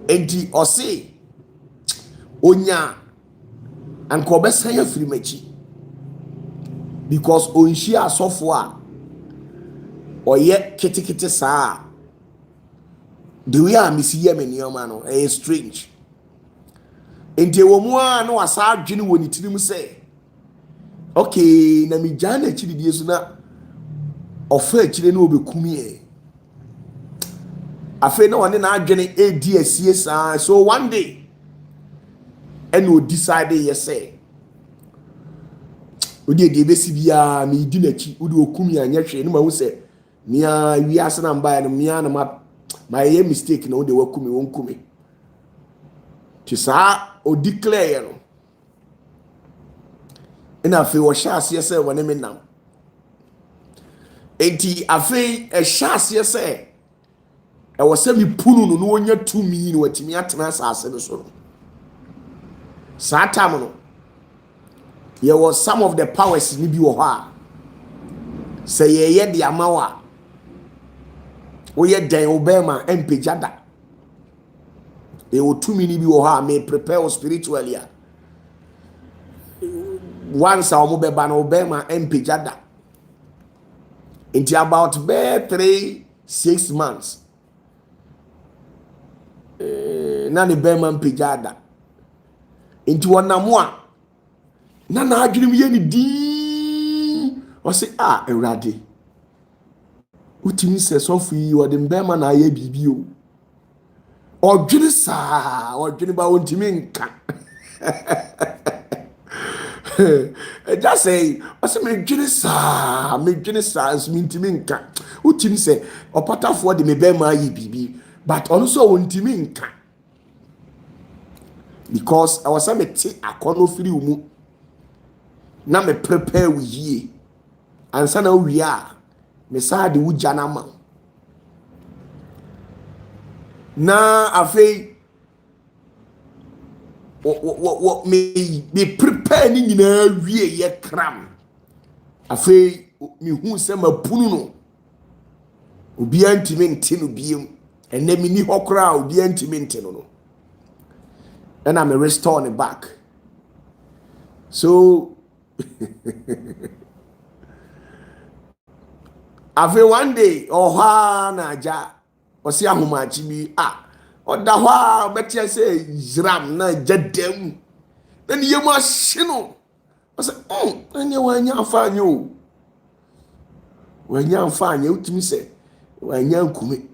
enti osi onya anko besan ya firi machi because onhia asofo a oye kitikiti saa the way I miss ye me nioma no strange enti wo mu a no asa adwene woni tirim say okay na mi jana chiri die so na ofa chire na obekumie afa na one na adwene edi asie saa so one day and we decide yes say odi edi besi bia mi di nachi odi okumi anya hwe no ma hu say mia wi ase na mba ya no mia na ma ye mistake na odi wakumi wonkumi ti saa o declare no ina afi wo sha ase say wone me nam enti afi e sha ase say e wo se mi punu no wonya tumi no watimi atena asase no so satam no there was some of the powers ni bi wo ha say ye de amawa wo ye den obema empejada e wo tumi ni bi wo ha me prepare spiritually once a mo be ba no obema empejada into about 3-6 months na ne bɛrima mpagya nti wɔnam a na n'adwene mu yɛ ne din ɔse Awurade wotumi sɛ sɔfo yi wɔde mbɛrima na ayɛ biribi o ɔdwene saa ɔdwene ba wɔntumi nka ɛgya sɛ ɔsɛ medwene saa nso mentumi nka wotumi sɛ ɔpatafoɔ de me bɛrima ayɛ biribi but ɔno nso wɔntumi nka because ɛwɔ sɛ mete akɔnɔ firi wo mu na me prepare wo yie ansa na wowie a me saa de wo gya na ma na afei me prepare ni nyinaa wie yɛ kram afei me hu sɛ mapunu no obiara ntimi nte no biem ɛnɛ me ni hɔ koraa obiara ntimi nte no ɛna me restore ne back so afei one day ɔhɔ na agya ɔsi ahomakye bi ɔda hɔ a ɔbɛteɛ sɛ yram na agya dam na ne yam ahye no ɔsɛ ɛneɛ wanya amfa anyɛ o wanya amfa anyɛ wotumi sɛ wanya nkume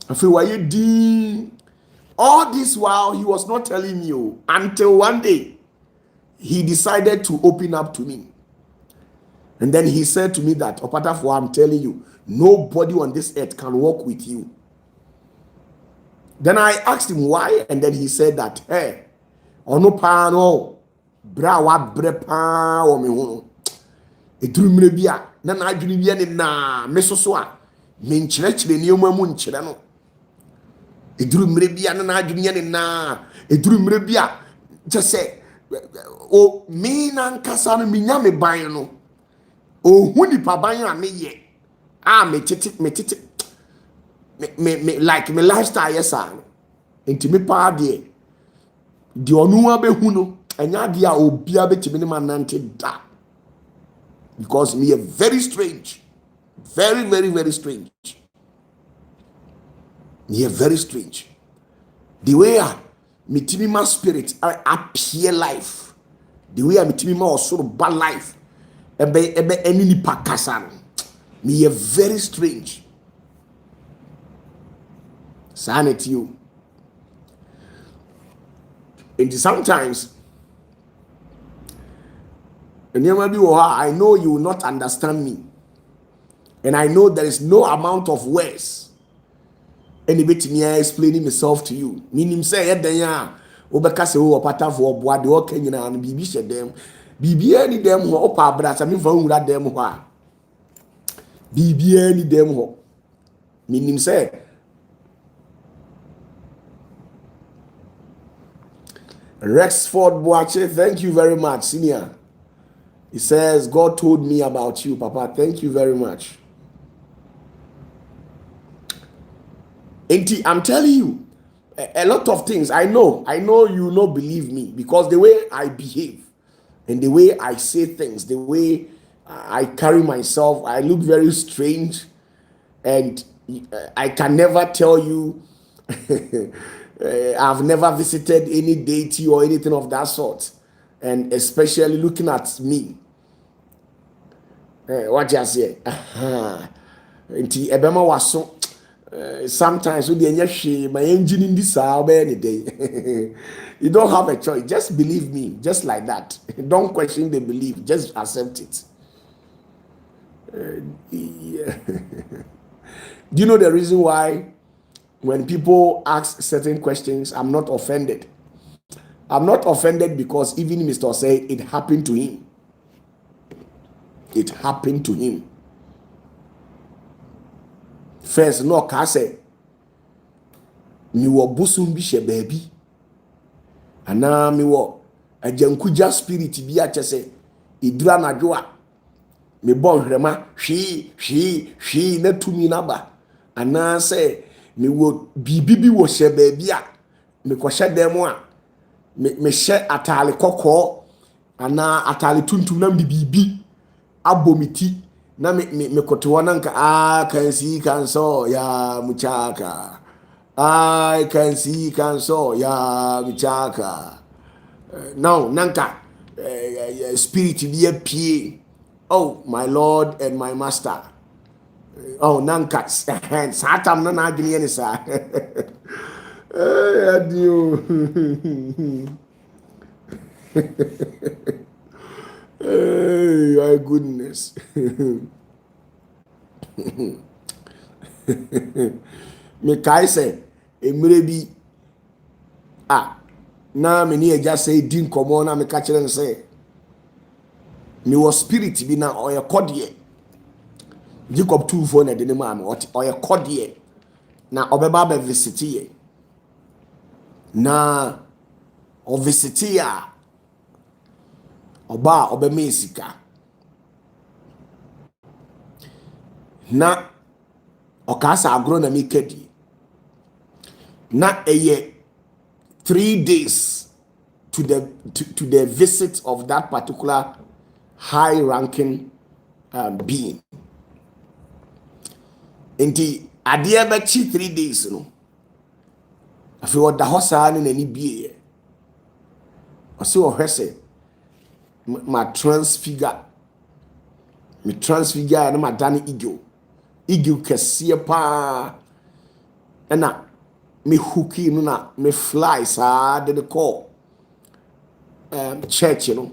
afei wayɛ din all this while he was not telling me until one day he decided to open up to me. And then he said to me that, Opatafuo, I'm telling you, nobody on this earth can walk with you. Then I asked him why, and then he said that, hey, ono pa no, bra wa bre pa o me ho. Eduru mre bia, na na adwene bia ne na me soso a, me nkyerɛkyerɛ nneɛma mu nkyerɛ no. Eduru mre bia na na adwene ne na, eduru mre bia, just say, o me na nkasa no me nya me ban no. Hu nipa ban a meyɛ me like me lifestyle yesa enti me pa de ɔno abehu no ɛnya de a obia betimi ne manante da because me very strange very strange me very strange the way me timi ma spirit appear life the way me timi ma osoro ba life ebe any nipa kasa me very strange sanity you and sometimes I know you will not understand me and I know there is no amount of words anybody me explaining myself to you meaning say yeden ya obeka se wo Opatafuo boa de o kanyina no bibi hyedem bibia ni dem ho opa abrasa me fa nwura dem ho a bibia ni dem ho meaning say Rexford Boache, thank you very much, senior. He says, God told me about you, Papa. Thank you very much. I'm telling you, a lot of things. I know you not believe me because the way I behave and the way I say things, the way I carry myself, I look very strange and I can never tell you I've never visited any deity or anything of that sort, and especially looking at me. What you say? Ebema was so. Sometimes with the my engine in this any day. You don't have a choice. Just believe me, just like that. Don't question the belief. Just accept it. Yeah. Do you know the reason why? When people ask certain questions, I'm not offended. I'm not offended because even Mr. Say it happened to him. It happened to him. First, no, I say, me wo busum bi she baby. Ana me wo ajankuja spirit bi a chese idura na dwoa. Me bon hwema hwi na tumi na ba. Ana say me wo bibi wo hye baabi a me ko hye dem a me hye atale kokko ana atale tuntum na bibi abomiti na me koto na nka kan si kan so ya muchaka I can see, can saw, ya michaka. Now, nanka, spirit be a pie. Oh, my Lord and my Master. Oh, nanka, satam na na gini ni sa. Adieu. Hey, my goodness. Me kai se emire bi na me ni eja say din komo na me ka kire say me was spirit bi na oye kodie Jacob 2:4 na de ne ma me oye kodie na obeba be visit ye na o visit ya oba obe me sika na okasa agro na me kedi na eye 3 days to the visit of that particular high ranking being. Inti adia be chi 3 days no afi oda hosa ni nani bie ose o hwese ma transfigure na ma dane eagle kese pa na me hooky no na me fly sa de call church no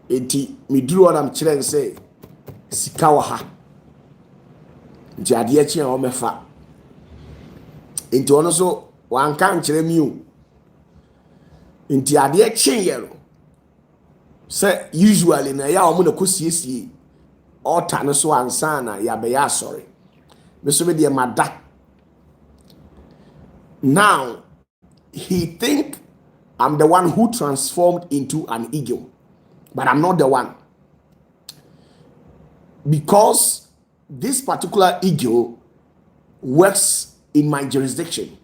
enti me duru na me kire say sika wa ha nti ade chi o mefa enti ono so wan kan kire mi o enti ade chi ye no say usually na ya o mo na kosiesie altar no so ansa na ya be ya sorry me so be de mada. Now, he think I'm the one who transformed into an eagle, but I'm not the one. Because this particular eagle works in my jurisdiction.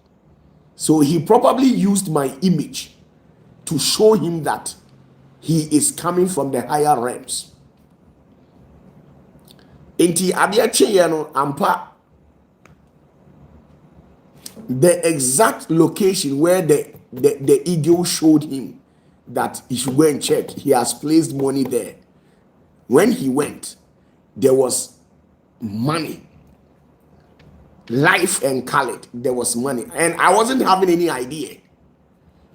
So he probably used my image to show him that he is coming from the higher realms. Enti adia no ampa the exact location where the eagle showed him that he should go and check. He has placed money there. When he went, there was money. Life and colored, there was money. And I wasn't having any idea.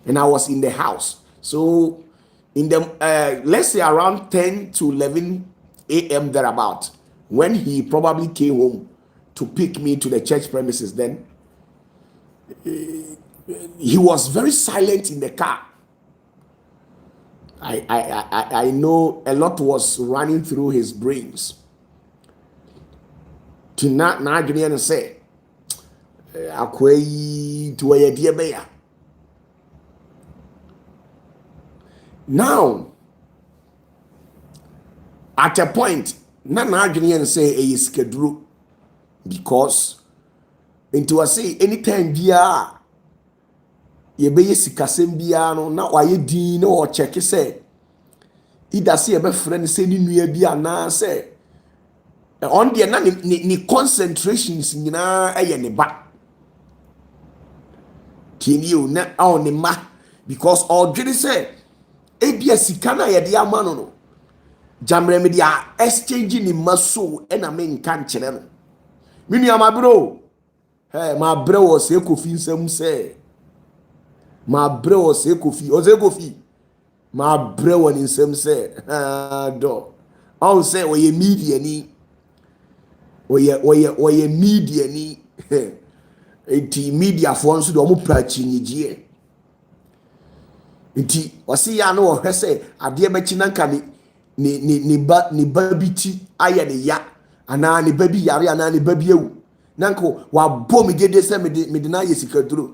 And I was in the house. So in the, let's say around 10 to 11 a.m. thereabout, when he probably came home to pick me to the church premises, then he was very silent in the car. I know a lot was running through his brains. To not and say, "Akwei to a dear bear." Now, at a point, not and say a schedule because. Into I say anytime bia ye be sikasem bia no na waye din na o check say ida say be friend say ni nua bia na say on there na ni concentrations nyina eye ne ba kini o na on ne ma because all dwere say e bia sika na ye de ama no jamre me dia exchange ni maso e na me nka nkere no me nua ma bro. Hey, my bro was a coffee, some say. My bro was a coffee, or a coffee. My bro in some say. Do. I'll say, or ye media ni. Or ye media ni. Eti media phones do mu prachi ni je. Eti, wasi ya no or say, a dear bechinanka ni babiti, aya ni ya. Ana ni baby yari, ana ni baby you. Nanko wa bomi gede se me de na yesika duro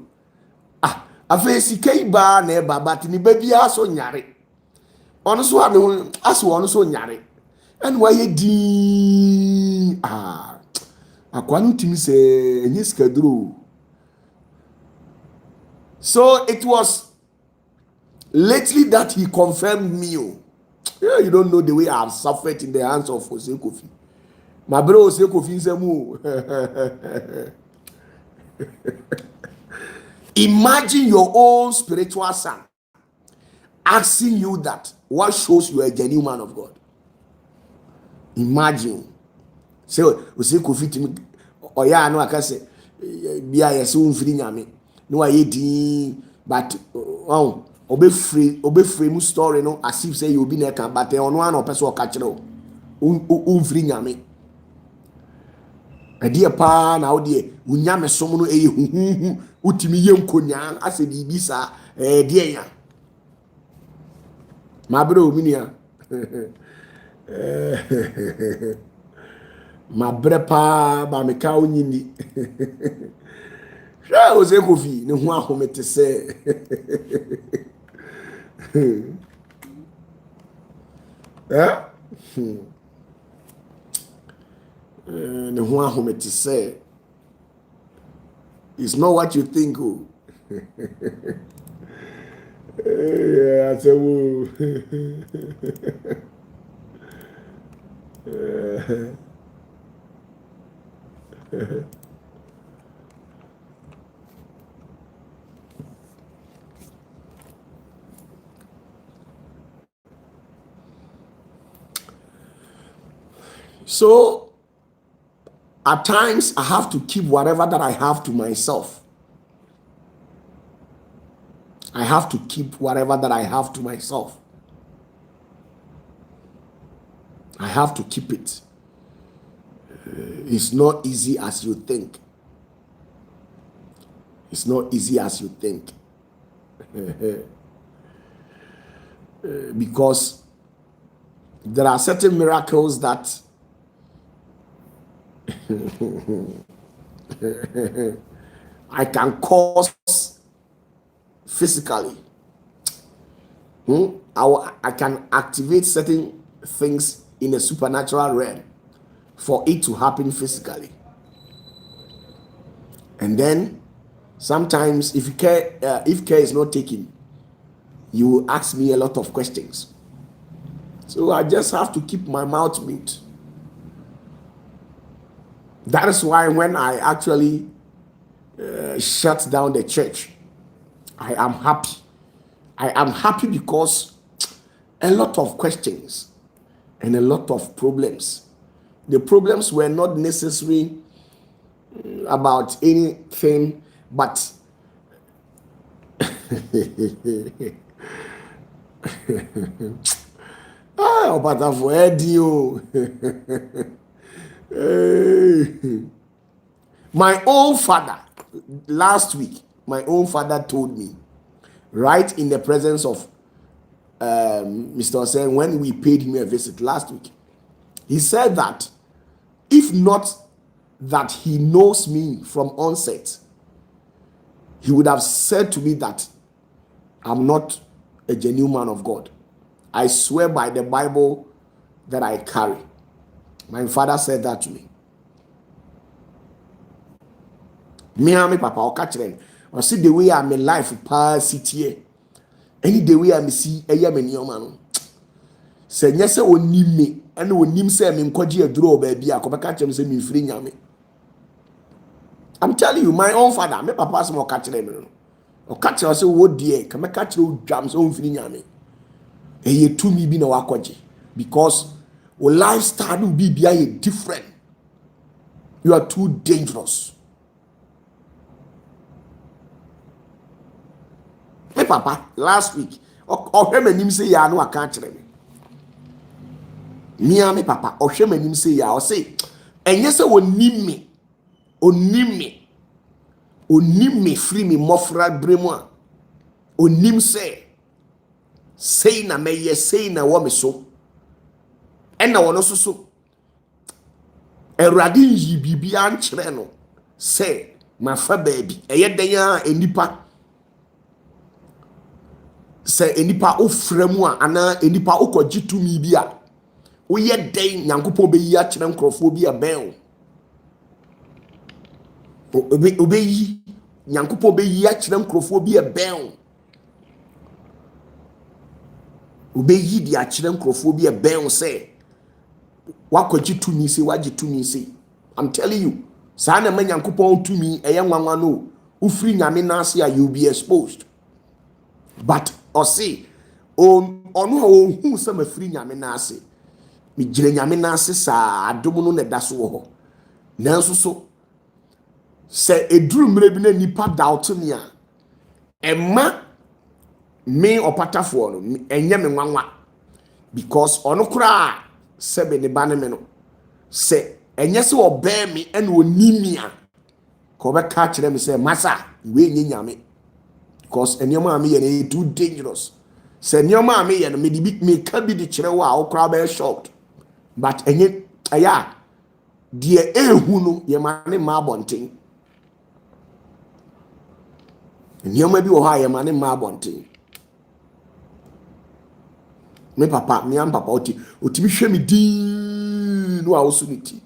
afa sika iba na eba but ni baby aso nyare ono so ane aso ono so nyare en wa ye di akwanu timi se enye sika duro. So it was lately that he confirmed me. Yeah, you don't know the way I have suffered in the hands of Jose Kofi. My bro say Kofi Nsemu. Imagine your own spiritual son asking you that. What shows you are a genuine man of God? Imagine. So we say Kofi timi oya no aka say bia yes unfiri nyame no aye din but obe free mu story no as if say you be na kan but ono an opeso oka kire o unfiri nyame ade pa na wo de unyame som no eye huhuhu utimi ye nkonya ase bibi sa de ya ma bro minia ma brepa ba me ka onyini sha o se Kofi ne ho ahomete se eh ne ho ahomete se it's not what you think. Oh yeah, I say woo. So at times I have to keep whatever that I have to myself. I have to keep whatever that I have to myself. I have to keep it. It's not easy as you think. It's not easy as you think. Because there are certain miracles that I can cause physically. I can activate certain things in a supernatural realm for it to happen physically. And then sometimes if care is not taken, you will ask me a lot of questions. So I just have to keep my mouth mute. That is why when I actually shut down the church, I am happy. I am happy because a lot of questions and a lot of problems. The problems were not necessarily about anything, but OPATAFUOR TV. My own father, last week, my own father told me, right in the presence of Mr. Osen, when we paid him a visit last week, he said that if not that he knows me from onset, he would have said to me that I'm not a genuine man of God. I swear by the Bible that I carry. My father said that to me. Me and my papa, I see the way I'm in life past city. Any the way I see a yaman yoman. Say yes, o nim me, and o nim say me nkwaji a draw baby. I come catch him say me free nyame. I'm telling you, my own father, my papa's more catch them. Or catch us say what dear, come catch you jams on free nyame. And ye to me be no wakwaji because your lifestyle will be different. You are too dangerous. My papa last week, or him and him say ya no account me. Me and my papa, or him and him say ya, or say, and yes, I will name me, free me, mofra bremoa, onim say na me ye say na wo me so. And na wono so erade yi bibia ankyere no say ma fa baby eye den a enipa say enipa ofremu a ana enipa okoji tumi bi a wo ye den nyankopɔ be yi a kyere nkrofo bi a ben obe yi nyankopɔ be yi a kyere nkrofo bi a ben obe yi di a kyere nkrofo bi a ben say wakoji to me say waji to me say. I'm telling you, Saa na manyankopɔn tumi ɛyɛ nwanwa no ufiri nyame n'ase a you be exposed. But ɔse ɔno a ɔhu sɛ mafiri nyame n'ase megyina nyame n'ase saa adom no na ɛda so wɔ hɔ. Nanso so sɛ ɛduru mmerɛ bi na nipa doubt me a ɛma me ɔpatafoɔ no ɛnyɛ me nwanwa because ɔno koraa sɛ be ne ba ne me no sɛ ɛnyɛ sɛ ɔbɛɛ me ɛna ɔni me a ka ɔbɛka kyerɛ me sɛ masa wei nye nyame because nneɛma a meyɛ no ɛyɛ too dangerous. Sɛ nneɛma a meyɛ no meka bi de kyerɛ wo a wokora bɛyɛ shocked but ɛnyɛ ɛyɛ a deɛ ɛhu no yɛma ne mma abɔnten. Nneɛma bi wɔ hɔ a yɛma ne mma abɔnten. Me papa me am papa otimi hwɛ me din no a wo so ne ti.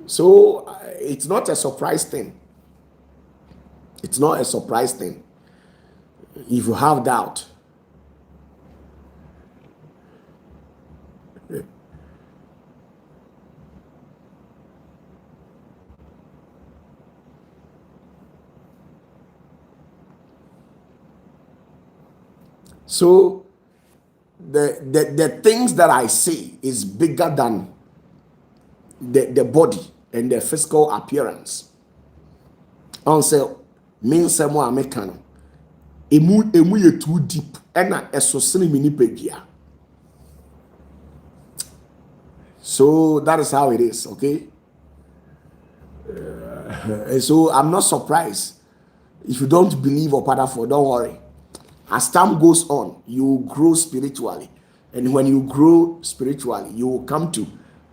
So it's not a surprise thing. It's not a surprise thing. If you have doubt, so the things that I see is bigger than the body and the physical appearance. On say means someone American. Emu ye too deep ena esosene mini pegia. So that is how it is, okay? And so I'm not surprised if you don't believe OPATAFUOR. Don't worry. As time goes on, you grow spiritually, and when you grow spiritually, you will come to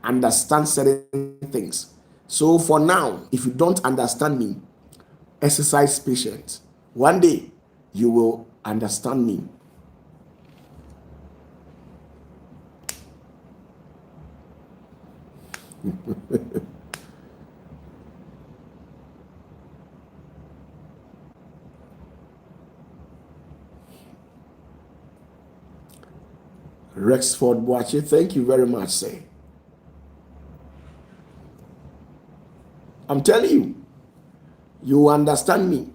understand certain things. So for now, if you don't understand me, exercise patience. One day you will understand me. Rexford Boache, thank you very much, sir. I'm telling you, you understand me.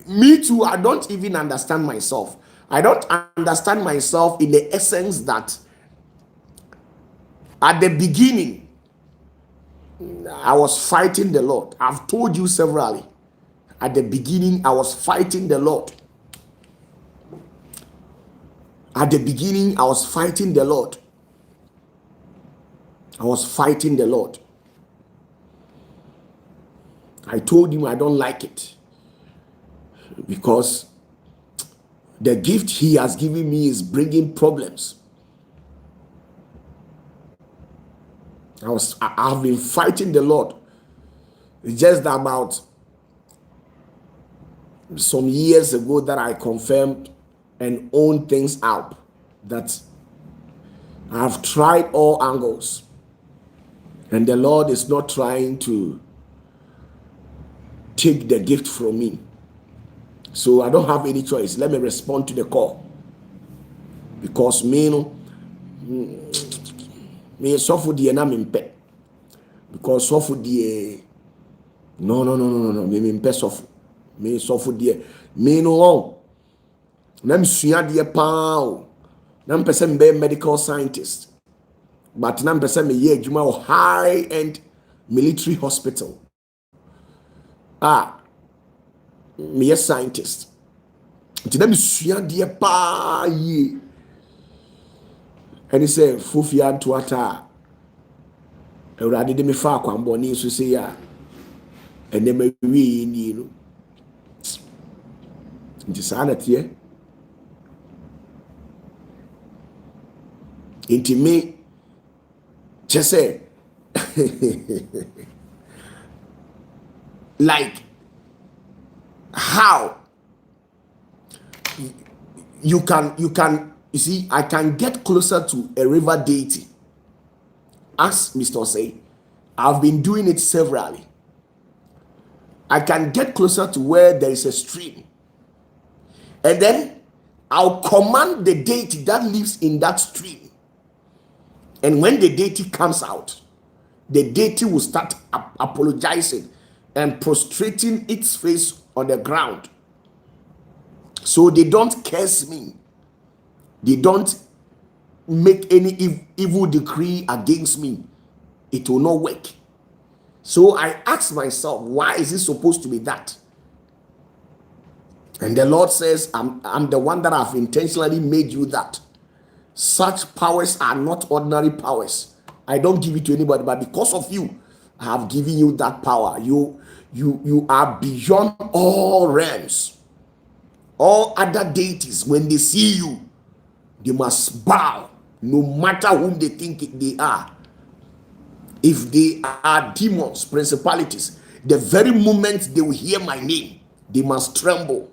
Me too, I don't even understand myself. I don't understand myself in the essence that at the beginning, I was fighting the Lord. I've told you severally. At the beginning, I was fighting the Lord. At the beginning, I was fighting the Lord. I was fighting the Lord. I told him I don't like it because the gift he has given me is bringing problems. I've been fighting the Lord. It's just about some years ago that I confirmed and owned things out that I've tried all angles, and the Lord is not trying to take the gift from me. So I don't have any choice. Let me respond to the call, because me suffer the na mimpe, because suffer the no me mimpe suffer me suffer the me no na msua de paa na mpese mbe medical scientist, but na mpese me ye adwuma high end military hospital. Me a scientist. Nti na msua de paa ye. And he said, Fufia Tuata, Euradi de me fa kwamboni so say ya. And then we you know. Nti sana tie. Nti me just say like how you can you see, I can get closer to a river deity. As Mr. Say, I've been doing it severally. I can get closer to where there is a stream, and then I'll command the deity that lives in that stream. And when the deity comes out, the deity will start apologizing and prostrating its face on the ground. So they don't curse me. They don't make any evil decree against me. It will not work. So I asked myself, why is it supposed to be that? And the Lord says, I'm the one that have intentionally made you that. Such powers are not ordinary powers. I don't give it to anybody, but because of you, I have given you that power. You are beyond all realms. All other deities, when they see you, they must bow, no matter whom they think they are. If they are demons, principalities, the very moment they will hear my name, they must tremble.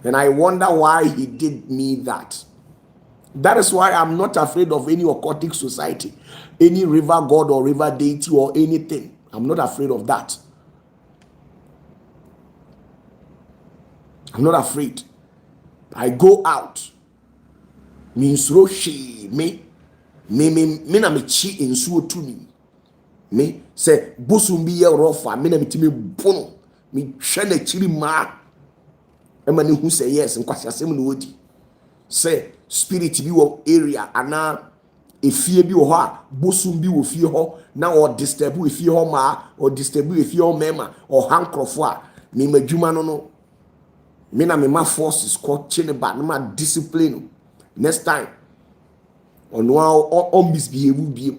And I wonder why he did me that. That is why I'm not afraid of any occultic society, any river god or river deity or anything. I'm not afraid of that. I'm not afraid. I go out. Means roshi me na me chi ensuo to me. Me say bosum bi ye rofa me na me timi bono. Me hwe na chiri ma. E ma ne hu say yes nkwasi asem na odi. Say spirit bi wo area ana efie bi wo ho a bosum bi wo fie ho na o disturb wo fie ho ma o disturb wo fie ho mema o hankrofo a me madwuma no me na me ma forces ko chine ba na ma discipline next time on all misbehave be.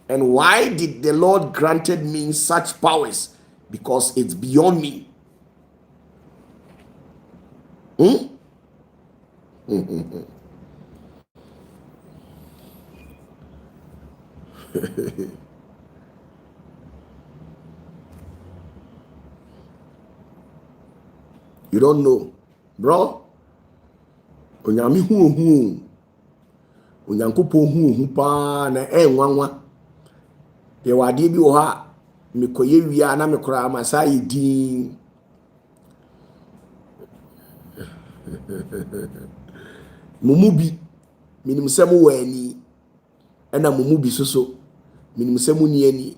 And why did the Lord granted me such powers? Because it's beyond me. You don't know, bro. Onyame hu onyankopo hu pa na enwanwa ye wade bi wo ha mekoye wia na mekora masa yedin mumubi minim sɛ mo wani ɛna mumubi soso minim sɛ mo ni ani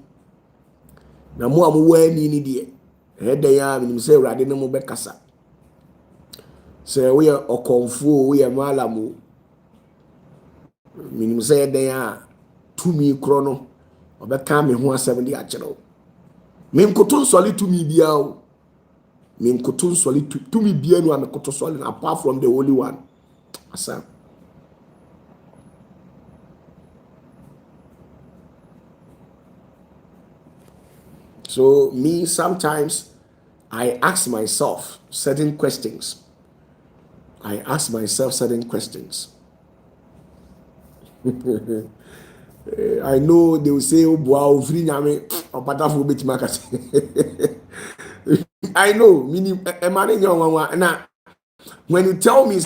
na mo a mo wani ni de ɛda ya minim sɛ awurade ne mo bɛkasa sɛ wo yɛ ɔkɔmfo wo yɛ malamo minim sɛ ɛda ya tumi kro no obeka me ho asɛm de akyerɛ wo menkoto nsɔle tumi bia o menkoto nsɔle tumi bia no a mekoto sɔle apart from the holy one asa. So me, sometimes I ask myself certain questions. I ask myself certain questions. I know they will say, "Oh, wow, free nyame, OPATAFUOR beti makasi." I know, meaning, na when you tell me,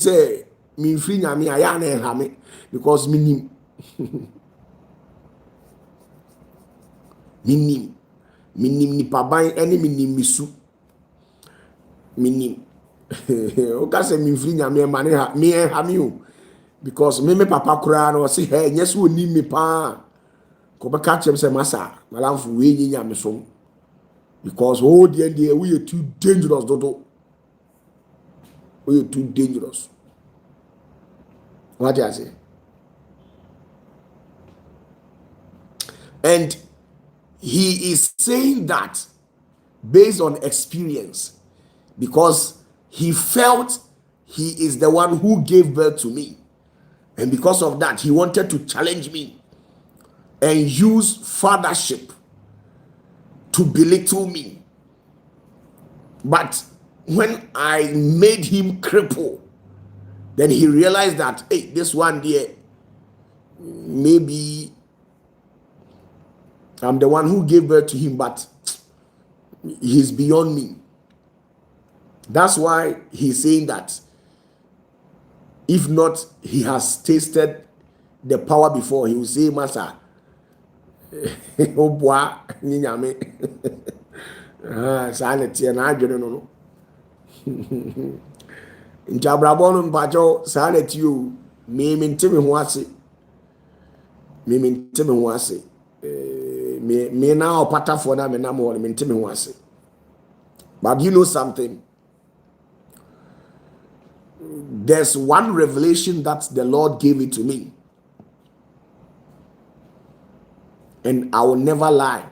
say, "Me free nyame, I am hame," because meaning, minim nipa ban ene minim misu, minim. Okay, say me free nyame mane ha, me hame o. Because me papa kura no say hey yes we need me pa ko be catch him say masa malamfo we nyi nyame so because oh dear we are too dangerous dodo, we are too dangerous. What do I say? And he is saying that based on experience, because he felt he is the one who gave birth to me. And because of that, he wanted to challenge me and use fathership to belittle me. But when I made him cripple, then he realized that, hey, this one there, maybe I'm the one who gave birth to him, but he's beyond me. That's why he's saying that if not, he has tasted the power before, he will say, Master, oh boy, ninyame. Sanity and I don't know. In Jabrabon, Bajo, sanity you, me, Timmy, what's it? me mente me ho ase me na opatafoɔ na me na mo me mente me ho ase. But you know something, there's one revelation that the Lord gave it to me, and I will never lie.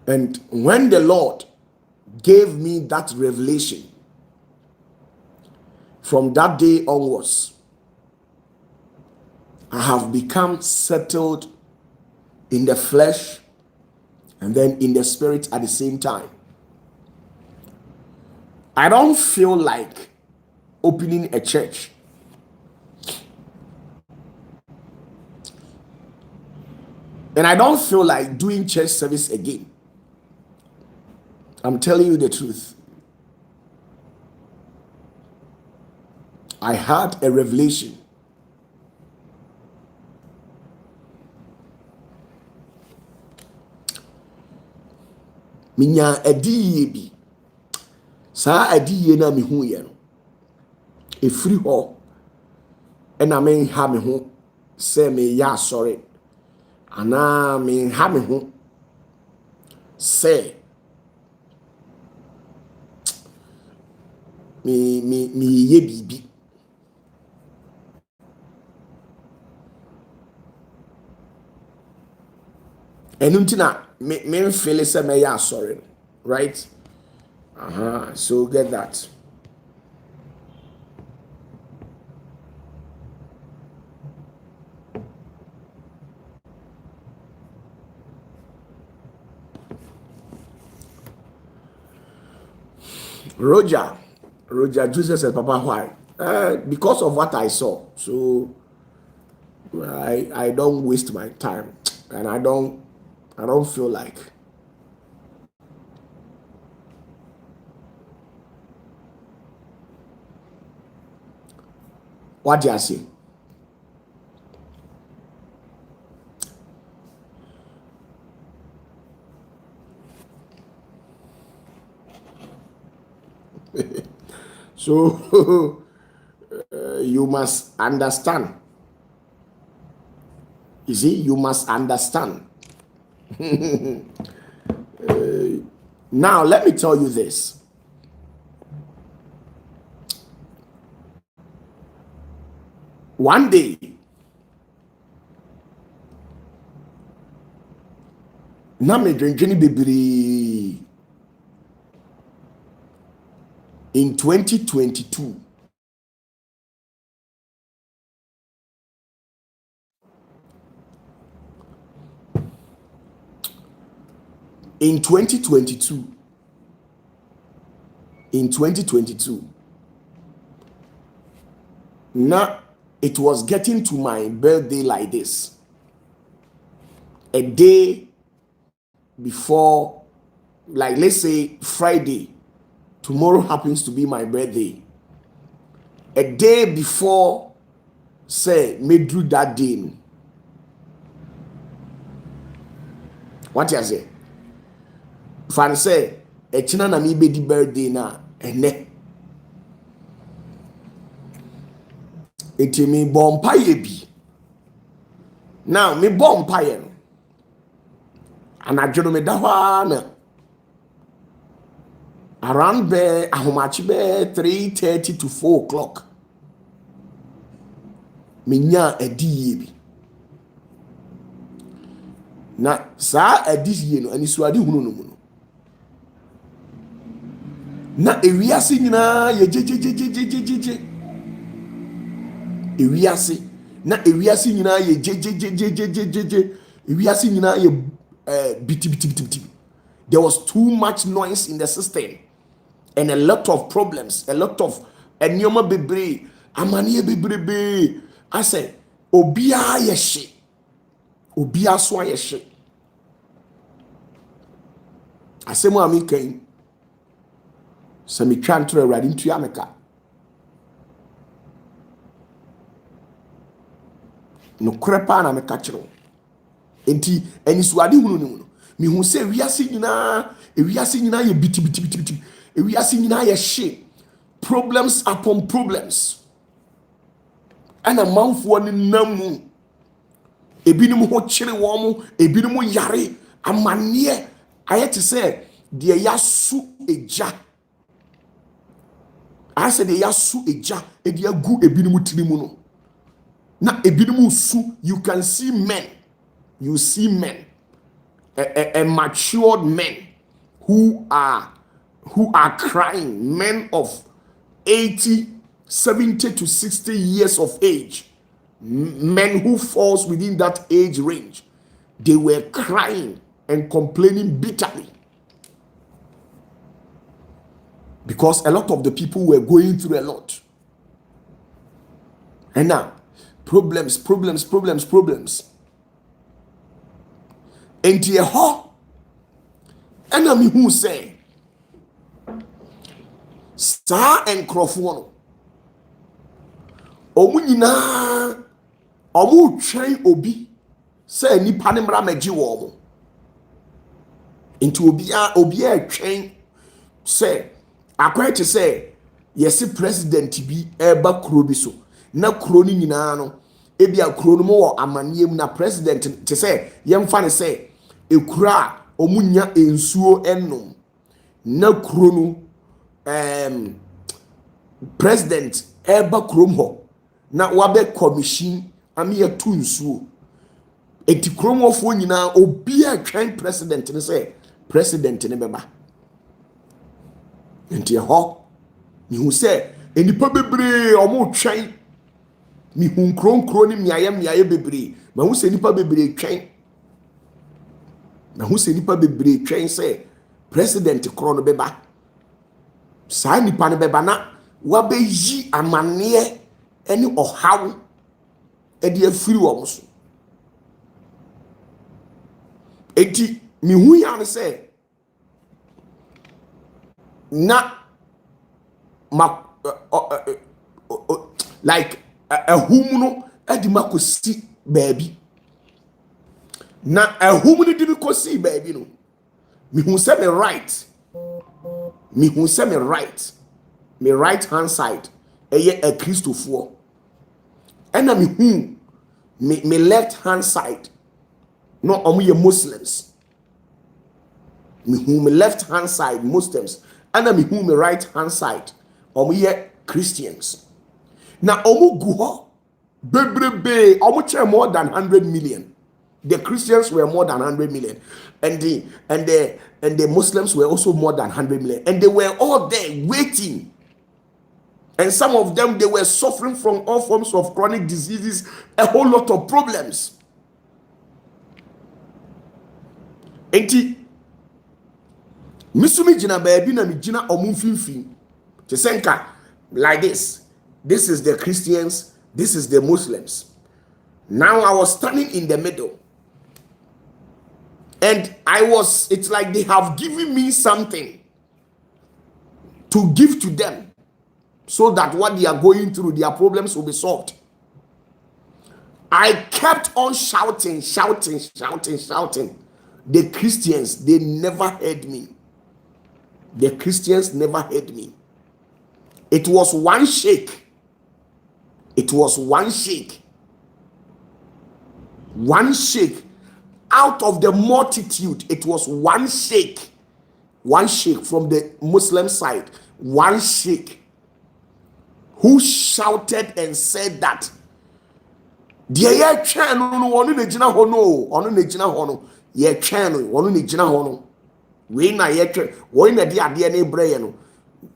And when the Lord gave me that revelation, from that day onwards, I have become settled in the flesh and then in the spirit at the same time. I don't feel like opening a church. And I don't feel like doing church service again. I'm telling you the truth. I had a revelation. Minya adiye bi. Sa adiye na mihu ye no. Efiri ho. Ena me ha me ho se me ya sorry. Ana me ha me ho se me ye bibi. Enuntina me feel say me ya sorry, right? So get that. Roger Jesus said, Papa, why? Because of what I saw. So I don't waste my time, and I don't feel like. What do you say? So you must understand. You see, you must understand. Now, let me tell you this. One day, na me dwendwene bebree in 2022. In 2022, now it was getting to my birthday like this. A day before, like let's say Friday, tomorrow happens to be my birthday. A day before, say, me do that day. What you say? Fan say, a china na mi be di birthday na ene. Eti mi bompaye bi. Now me bompaye no. Anadwo me da hwa na. Around be ahomachi be 3:30 to 4 o'clock. Minya adiye bi. Na sa adiye no ani suade hunu no mu no. Na ewiase nyina ye jejejejejejeje. Ewiase na ewiase nyina ye jejejejejejeje. Ewiase nyina ye biti. There was too much noise in the system and a lot of problems, a lot of enyoma bebre, amaniye bebrebe. I said, obia yeshe. Obia so yeshe. Asemo ami kan. So me try to read into America. No krepa na me kachiro. Enti eni suade hunu ne mu. Me hu se wiase nyina ye biti. Wiase nyina ye she. Problems upon problems. And a mouthful ni namu. ebinom ho kyere wɔn, ebinom yare amane ayɛ te sɛ de yasu egya. I said de yasu egya e de agu ebinom tirimu no. Na ebinom su, you can see men. You see men, a matured men who are crying, men of 80, 70 to 60 years of age, men who falls within that age range. They were crying and complaining bitterly because a lot of the people were going through a lot. And now, problems. Enti ho ena mi hu say saa enkrofo no omu nyina omu twen obi say nipa ne mra magye wo mo. Enti obi a twen say akwete say yes president bi eba kuro bi so na kuro ni nyina no ebia kuro no mo wo amaniem na president te say yemfa ne say ekura omunya ensuo ennom na kuro no president eba krom ho na wabe commission ame tu nsuo enti krom ofo nyina obi a twen president ne say president ne beba enti ho ni hu say enipa bebre omo twen mi hu kron ni miaye bebre ma hu say nipa bebre twen na hu se nipa bebre twen se president kro no beba sa nipa no beba na wabeyi amane eni ohaw edi afiri wo so eti mi hu ya ne se na ma like a hum no edi makosi baby na ehum ni di kosi baby no me hu say me right me right hand side eye a Christopher and me hu me left hand side no omo ye Muslims. Me hu me left hand side Muslims and me hu me right hand side omo ye Christians. Na omo gu ho bebrebe omo chere more than 100 million. The Christians were more than 100 million, and the Muslims were also more than 100 million, and they were all there waiting. And some of them, they were suffering from all forms of chronic diseases, a whole lot of problems. Enti misumi jina baby na mi jina omunfinfin. Tesenka like this. This is the Christians. This is the Muslims. Now I was standing in the middle. And it's like they have given me something to give to them so that what they are going through, their problems will be solved. I kept on shouting. The Christians, they never heard me. The Christians never heard me. It was one shake. One shake. Out of the multitude, it was one shake from the Muslim side, one shake, who shouted and said that dear channel onu ne gina ho no onu ne gina ho no ye channel onu ne gina ho no we na ye twa we na de ade na ebreye no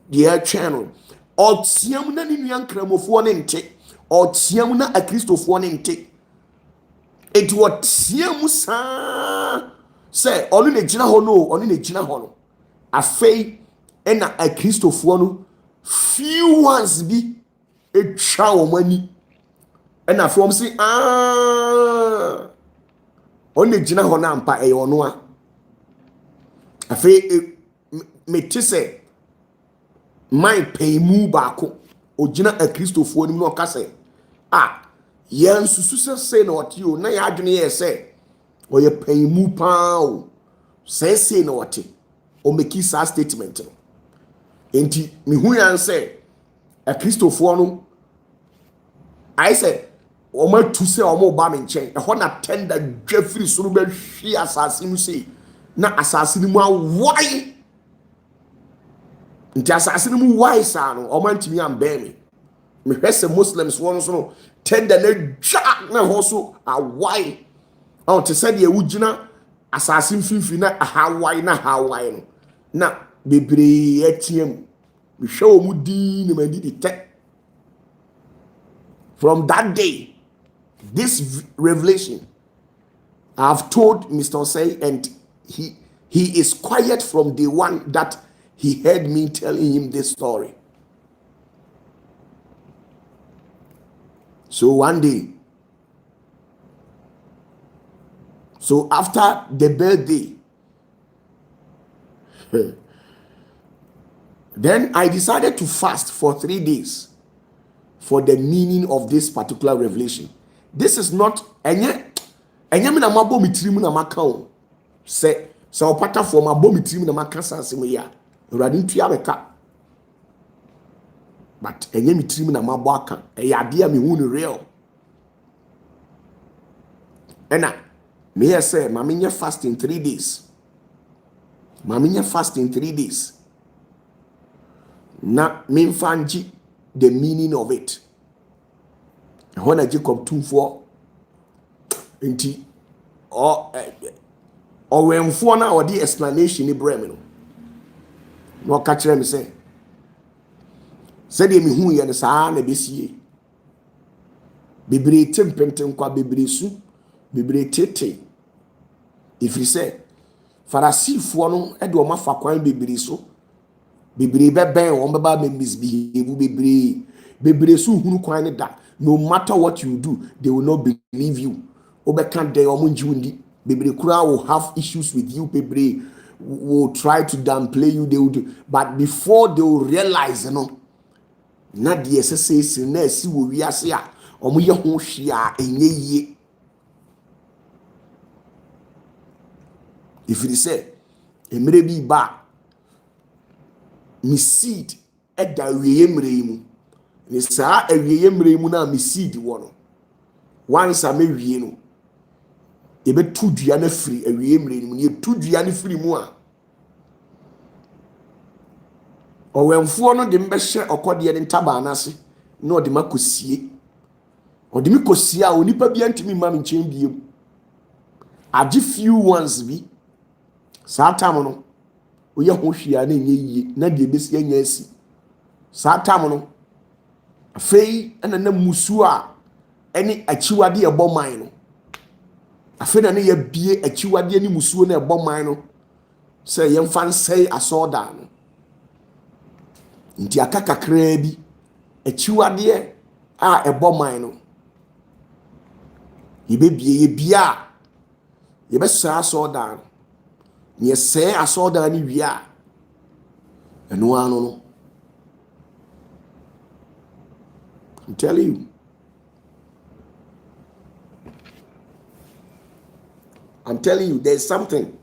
dear channel otiam na ni nuan kramofo ne nte otiam na akristofo ne nte. It was Siamusa say, only the Gina Hono, only the Gina Hono. A fay and a Christopher, few ones be a chow money. And a from say, only Gina Honampa a Onoa. A fay me tisse my pay mu bako, or Gina a Christopher no case. Yan sususa say no what you na ya adwene ye say o ye paimu paa say no what o make sa statement no enti me hu yan say a Christopher no I say Oma to say omo ba me nchen. E ho na tender dwafiri soro ba hwi asase mu sei. Na asase mu awai. Nti asase mu wai sa no oma ntimi ambe me. Me hwese Muslims won so no tender na dwa na ho so awai. Oh, to say the ewugina asase mfimfini na Hawaii na Hawaii no. Na bebre atiem. Me hwe omu din na madi di te. From that day, this revelation, I've told Mr. Osei, and he is quiet from day one that he heard me telling him this story. So one day, so after the birthday, then I decided to fast for 3 days for the meaning of this particular revelation. This is not enye me na mabo mitrim na maka o. Se opata for mabo mitrim na maka sansem ya. Urade ntua beka. But enye mitrim na mabo aka. E ade a me hu no real. Ena me here say mamenye fasting 3 days. Mamenye fasting 3 days. Na me mfanji the meaning of it. When I Jacob 2:4 nti or when for na or the explanation ni brem no. No ka kire me say de me hu ye ne saa na besie. Bebre tempentem kwa bebre su, bebre tete. If you say Farisifo no e de o mafa kwan bebre so. Bebre beben won beba me misbehave bebre so hunu kwan ne da. No matter what you do, they will not believe you. Obeka dey omunjiundi. Bebre kura will have issues with you. Bebre will try to downplay you. They will do, but before they will realize, you know, na the SSS na si wo wiase a omo ye ho hwea enye yie. If you say emre bi ba mi seed eda wiye mre mu ni saa awiye mre mu na mi seed wo no once am awiye no e be tu dua na firi awiye mre mu ni tu dua na firi mu a owemfo no de mbehye okode de ntaba na ase na ode makosie ode mi kosie a onipa bia ntimi ma me nchen biem agi few ones bi saa tam no oye ho hwia na enye yie na de besi anya asi saa tam no afei na musu a eni achiwade e boman no afei na ne ya bie achiwade ni musu na e boman no se ye mfa nsei asoda no nti akakakra bi achiwade a e boman no ye bia ye be sa asoda no ye say asoda ni wia eno anu no. I'm telling you. I'm telling you, there's something.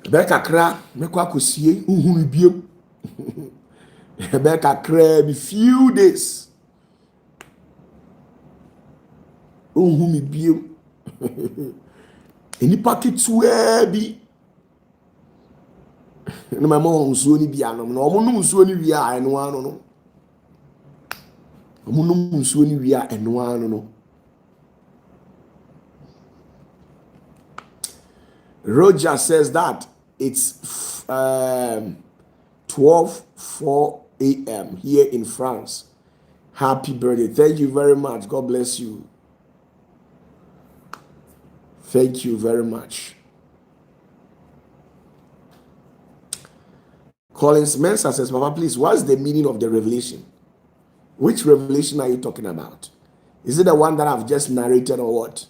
Beka kra me kwa kosie uhunu biem. Beka kra be few days. Uhunu biem. Eni paketua bi. No my mom nsuo ni bia no. No omo num nsuo ni wia eno anu no. Omunum nsuo ni wia eno anu no. Roger says that it's 12:04 a.m. here in France. Happy birthday. Thank you very much. God bless you. Thank you very much. Collins Mensah says, Papa, please, what's the meaning of the revelation? Which revelation are you talking about? Is it the one that I've just narrated or what?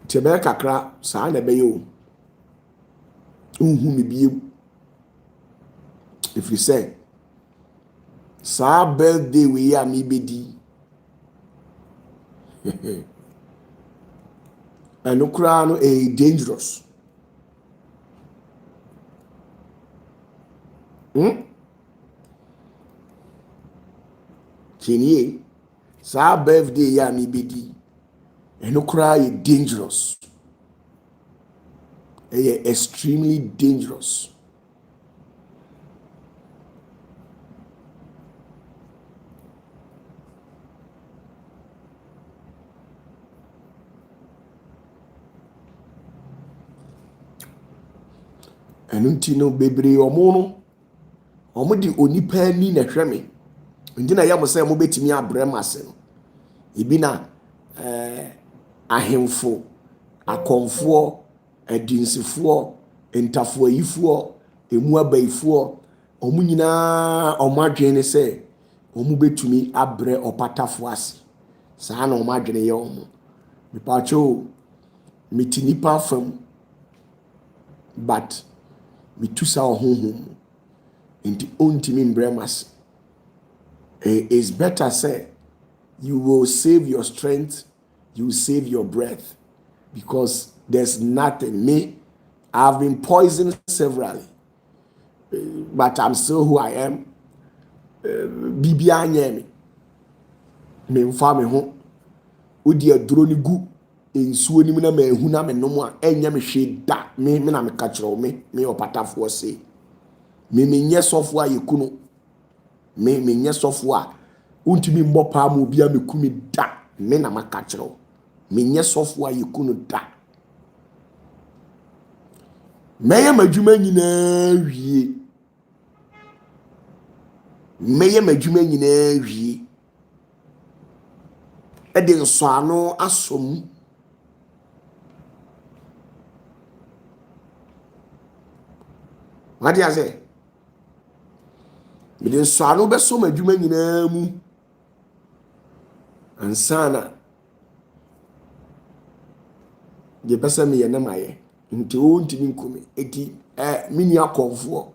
Tebe kakra saa na be yo. Unhu mi biem. If you say, sa birthday we ya mi bedi. ɛno koraa no dangerous. Tinie saa birthday ya mi bedi ɛno koraa dangerous. Extremely dangerous. ɛno nti no bebree ɔmo de onipa ani na hwɛ me nti na yɛ mo sɛ mo betumi abrɛ ma ase no ebi na ahemfo akɔmfoɔ adinsifoɔ ntafoayifoɔ emu abayifoɔ ɔmo nyinaa ɔmo adwene ne sɛ ɔmo betumi abrɛ ɔpatafoɔ ase saa na ɔmo adwene yɛ ɔmo mepatwo meti nipa fam but metu saa ɔhonhom nti ontimi mbrɛ ma ase. It's better say you will save your strength, you will save your breath, because there's nothing. Me, I've been poisoned severally, but I'm still who I am. Bibi anyemi me mfa me ho odi aduro ni gu ensuo ni mu na ma ehu na me nom a enya me hwe da me na me ka kyerɛw me opatafoɔ se me nyɛ sɔfo a yekunu me nyɛ sɔfo a untimi mbɔ paa mu bia me kumi da me na maka kyerɛw me nyɛ sɔfo a yekunu da mɛyɛ madwuma nyinaa wie ɛde nsɔano asom wadi ase me de nsɔano bɛso madwuma nyinaa mu ansana de pɛsɛ me yɛ na mayɛ nti ntimi nkumi eti mini akɔmfoɔ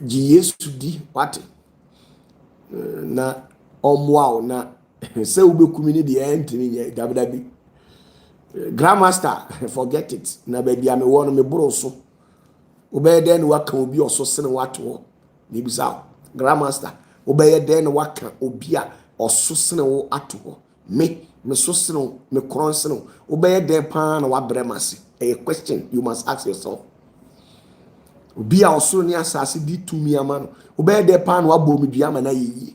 gye Yesu di wate na ɔmmoa na sɛ wobɛkumi ne deɛ ntimi nyɛ dabidabi grandmaster forget it na baabi a mewɔ no meboro so wobɛyɛ dɛn na waka obi ɔso sene wato hɔ na ebisa grandmaster wobɛyɛ dɛn na waka obi a ɔso sene wo ato hɔ me so sene me kron sene wobɛyɛ dɛn paa na wabrɛ ma se a question you must ask yourself. Obi a ɔsoro ne asase di tumi ama no wobɛyɛ dɛn paa na wabɔ me dua ma na yɛyie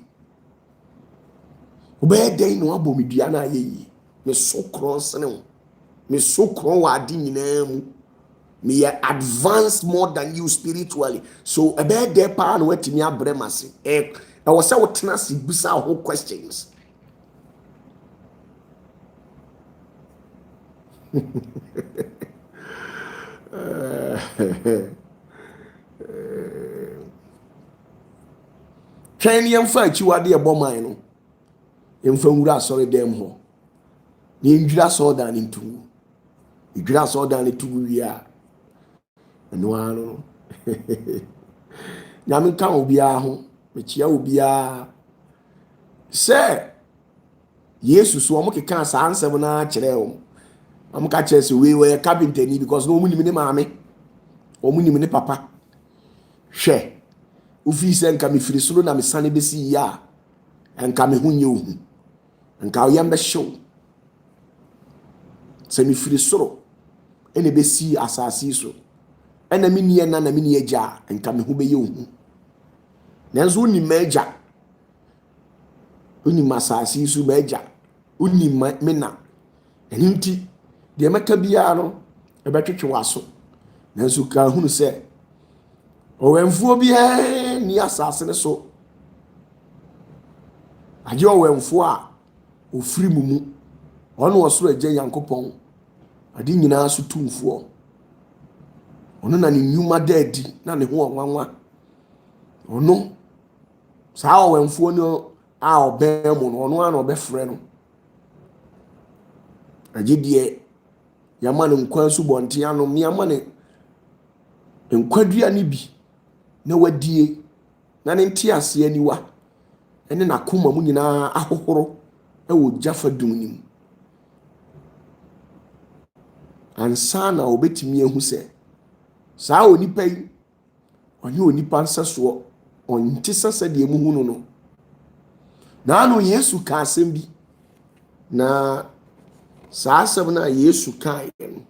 wobɛyɛ dɛn na wabɔ me dua na yɛyie me so kron sene wo me so kron wɔ ade nyinaa mu me yɛ advanced more than you spiritually so ɛbɛyɛ dɛn paa na watumi abrɛ ma se ɛwɔ sɛ wotena se bisa ho questions. Twɛn yɛmfa akyiwade ɛbɔ man no yɛmfa nwura asɔre dɛm hɔ na yɛndwira asɔredan no ntom yɛdwira asɔredan no tom wie a ɛno ara no nyame nka obiara ho mekyia obiara sɛ Yesu so ɔmo keka saa nsɛm na kyerɛ wɔn ɔmo ka kyerɛ sɛ wei wɔyɛ carpenter ni because na ɔmo nim ne maame ɔmo nim ne papa hwɛ ufi sɛ nka mefiri soro na mesane bɛsi yie a nka me ho nyɛ ohu nka ɔyam bɛhyew sɛ mefiri soro ɛna bɛsi asase so ɛna me nie na me nie agya a nka me ho bɛyɛ ohu nanso wonim agya wonim asase so bɛagya wonim me na ɛno nti deɛ mɛka biara no ɛbɛtwetwe w'aso nanso ka hunu sɛ ɔwɛmfoɔ biara ni asase ne so agye ɔwɛmfoɔ a ofiri mu ɔno ɔsoro agya Nyankopɔn ade nyinaa so tumfoɔ ɔno na ne nnwuma da adi na ne ho ɔnwanwa ɔno saa ɔwɛmfoɔ no a ɔbɛn mu no ɔno ana ɔbɛfrɛ no agye deɛ yɛama ne nkwa so bɔnten anom ne yɛama ne nkwadua ne bi na wadie na ne nte aseɛ niwa ɛne n'akoma mu nyinaa ahohoro ɛwɔ gyafa dum nim ansana obetimi ehu se saa onipa yi onye onipa nseso onte sese de emu hunu no na no Yesu ka asem bi na saa asem na Yesu ka yen.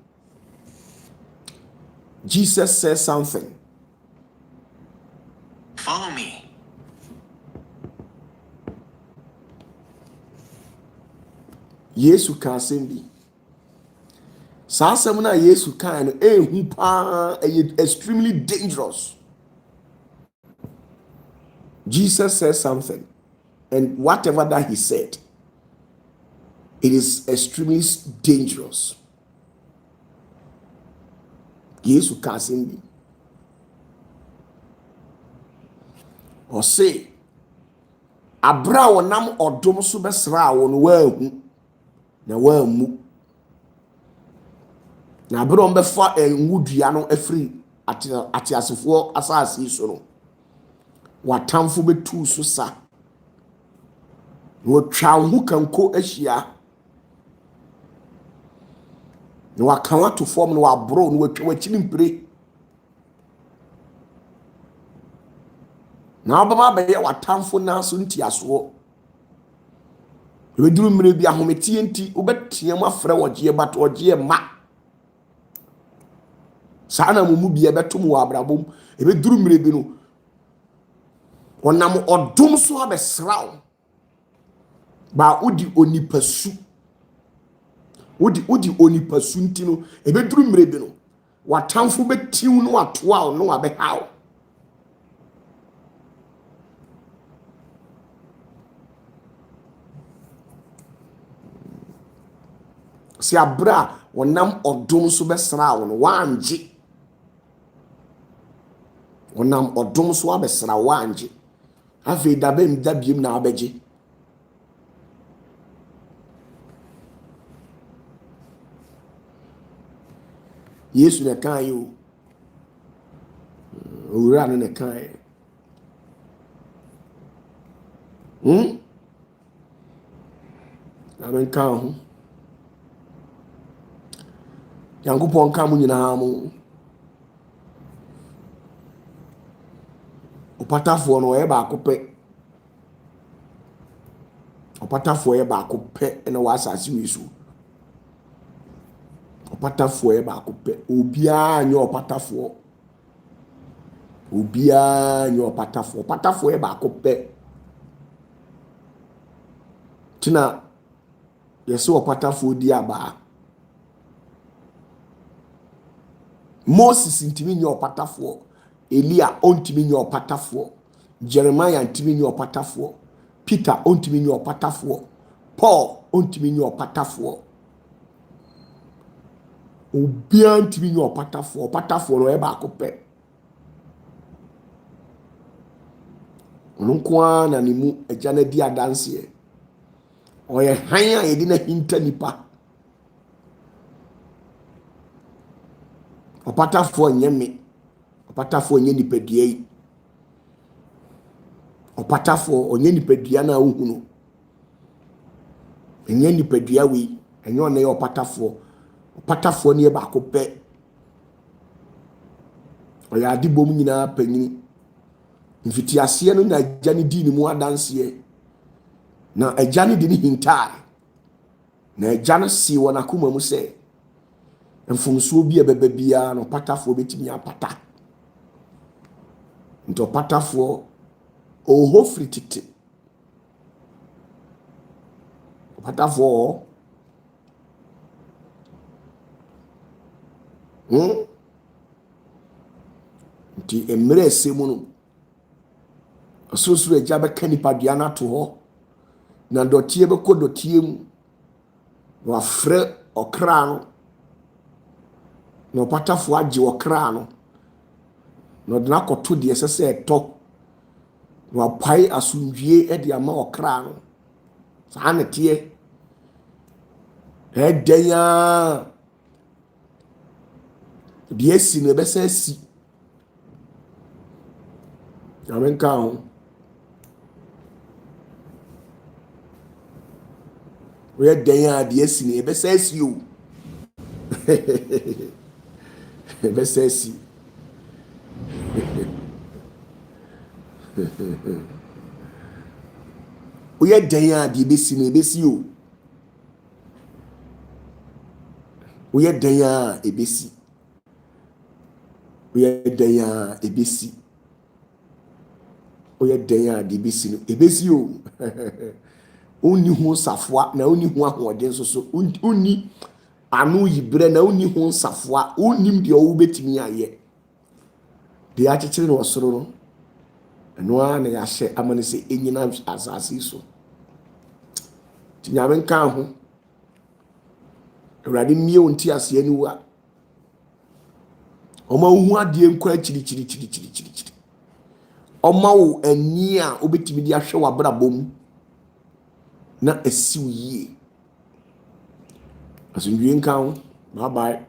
Jesus said something. Follow me. Yesu ka asem bi saa asem na Yesu ka no ehu pa extremely dangerous. Jesus said something, and whatever that he said, it is extremely dangerous. Yesu ka asem bi o say abra wonam odom so besra won wahu na wamu na abra on befa enwudua no afiri atiasefo asase so no watamfo betu so sa no twa hu kanko ahia no wakawa to form no wabro no watwa wachini mpire na obama be watamfo na so ntiaso ebeduru mmire bi ahometie nti obetiam afre wogie bat wogie ma sana mu bi ebetum wo abrabom ebeduru mmire bi no onam odom so abesraw ba odi onipasu odi onipasu nti no ebeduru mmire bi no watamfo betiu no atoa no abehaw si abra wonam odom so besra wo no wanje wonam odom so abesra wanje afi dabem dabiem na abeje Yesu ne kan yo owura no ne kan amen kan ho Yankopɔn ka mo nyinaa mo opatafoɔ no ɔyɛ baako pɛ opatafoɔ yɛ baako pɛ na wasase wi so opatafoɔ yɛ baako pɛ obiara nyɛ opatafoɔ opatafoɔ yɛ baako pɛ tina yɛsɛ opatafoɔ di aba Moses ntimi nyɛ opatafoɔ Elia ontimi nyɛ opatafoɔ Jeremiah ntimi nyɛ opatafoɔ Peter ontimi nyɛ opatafoɔ Paul ontimi nyɛ opatafoɔ obiara ntimi nyɛ opatafoɔ no eba akopɛ onko na ne mu agya na di adanse ɔyɛ han a yɛde na hinta nipa opatafoɔ nyɛ me opatafoɔ nyɛ nipadua yi opatafoɔ onyɛ nipadua na wohunu nyɛ nipadua wi ɛnyɛ ɔna yɛ opatafoɔ ne yɛ baako pɛ ɔyɛ adibom nyinaa panyini mfiti aseɛ no na agya ne di ne mu adanseɛ na agya ne di ne hintaa na agya no si wɔ n'akoma mu sɛ mfomsuo bi ebebe bia no opatafoɔ betimi apata nto opatafoɔ oho frititi opatafoɔ nti emre esemu no ososoro agya bɛka nipadua no ato hɔ na dɔteɛ bɛkɔ dɔteɛ mu na wafrɛ ɔkra no na opatafoɔ agye ɔkra no na ɔde nakɔto deɛ ɛsɛ sɛ ɛtɔ na wapae asomdwie de ama ɔkra no saa ne teɛ ɛdɛn a deɛ asi no ɛbɛsɛ asi amenka ho woyɛ dɛn a deɛ asi no ɛbɛsɛ asi o bɛsɛ si woyɛ dɛn a deɛ ɛbɛsi no ɛbɛsi o woyɛ dɛn a ɛbɛsi woyɛ dɛn a ɛbɛsi woyɛ dɛn a deɛ ɛbɛsi no ɛbɛsi o wonni ho safoa na wonni ho ahoɔden nso so wonni ano yibrɛ na wonni ho safoa wonnim deɛ ɔwo bɛtumi ayɛ deɛ akyekyere no ɔsoro no ɛno ara na yɛahyɛ ama no sɛ ɛnyina asase so nti nyame nka ho awurade mmie wo nti aseɛ no wu a ɔma wo hu adeɛ nkɔ akyirikyirikyirikyirikyiri ɔma wo ani a wobɛtumi de ahwɛ w'abrabɔ mu na asi wo yie asomdwie nka ho bye bye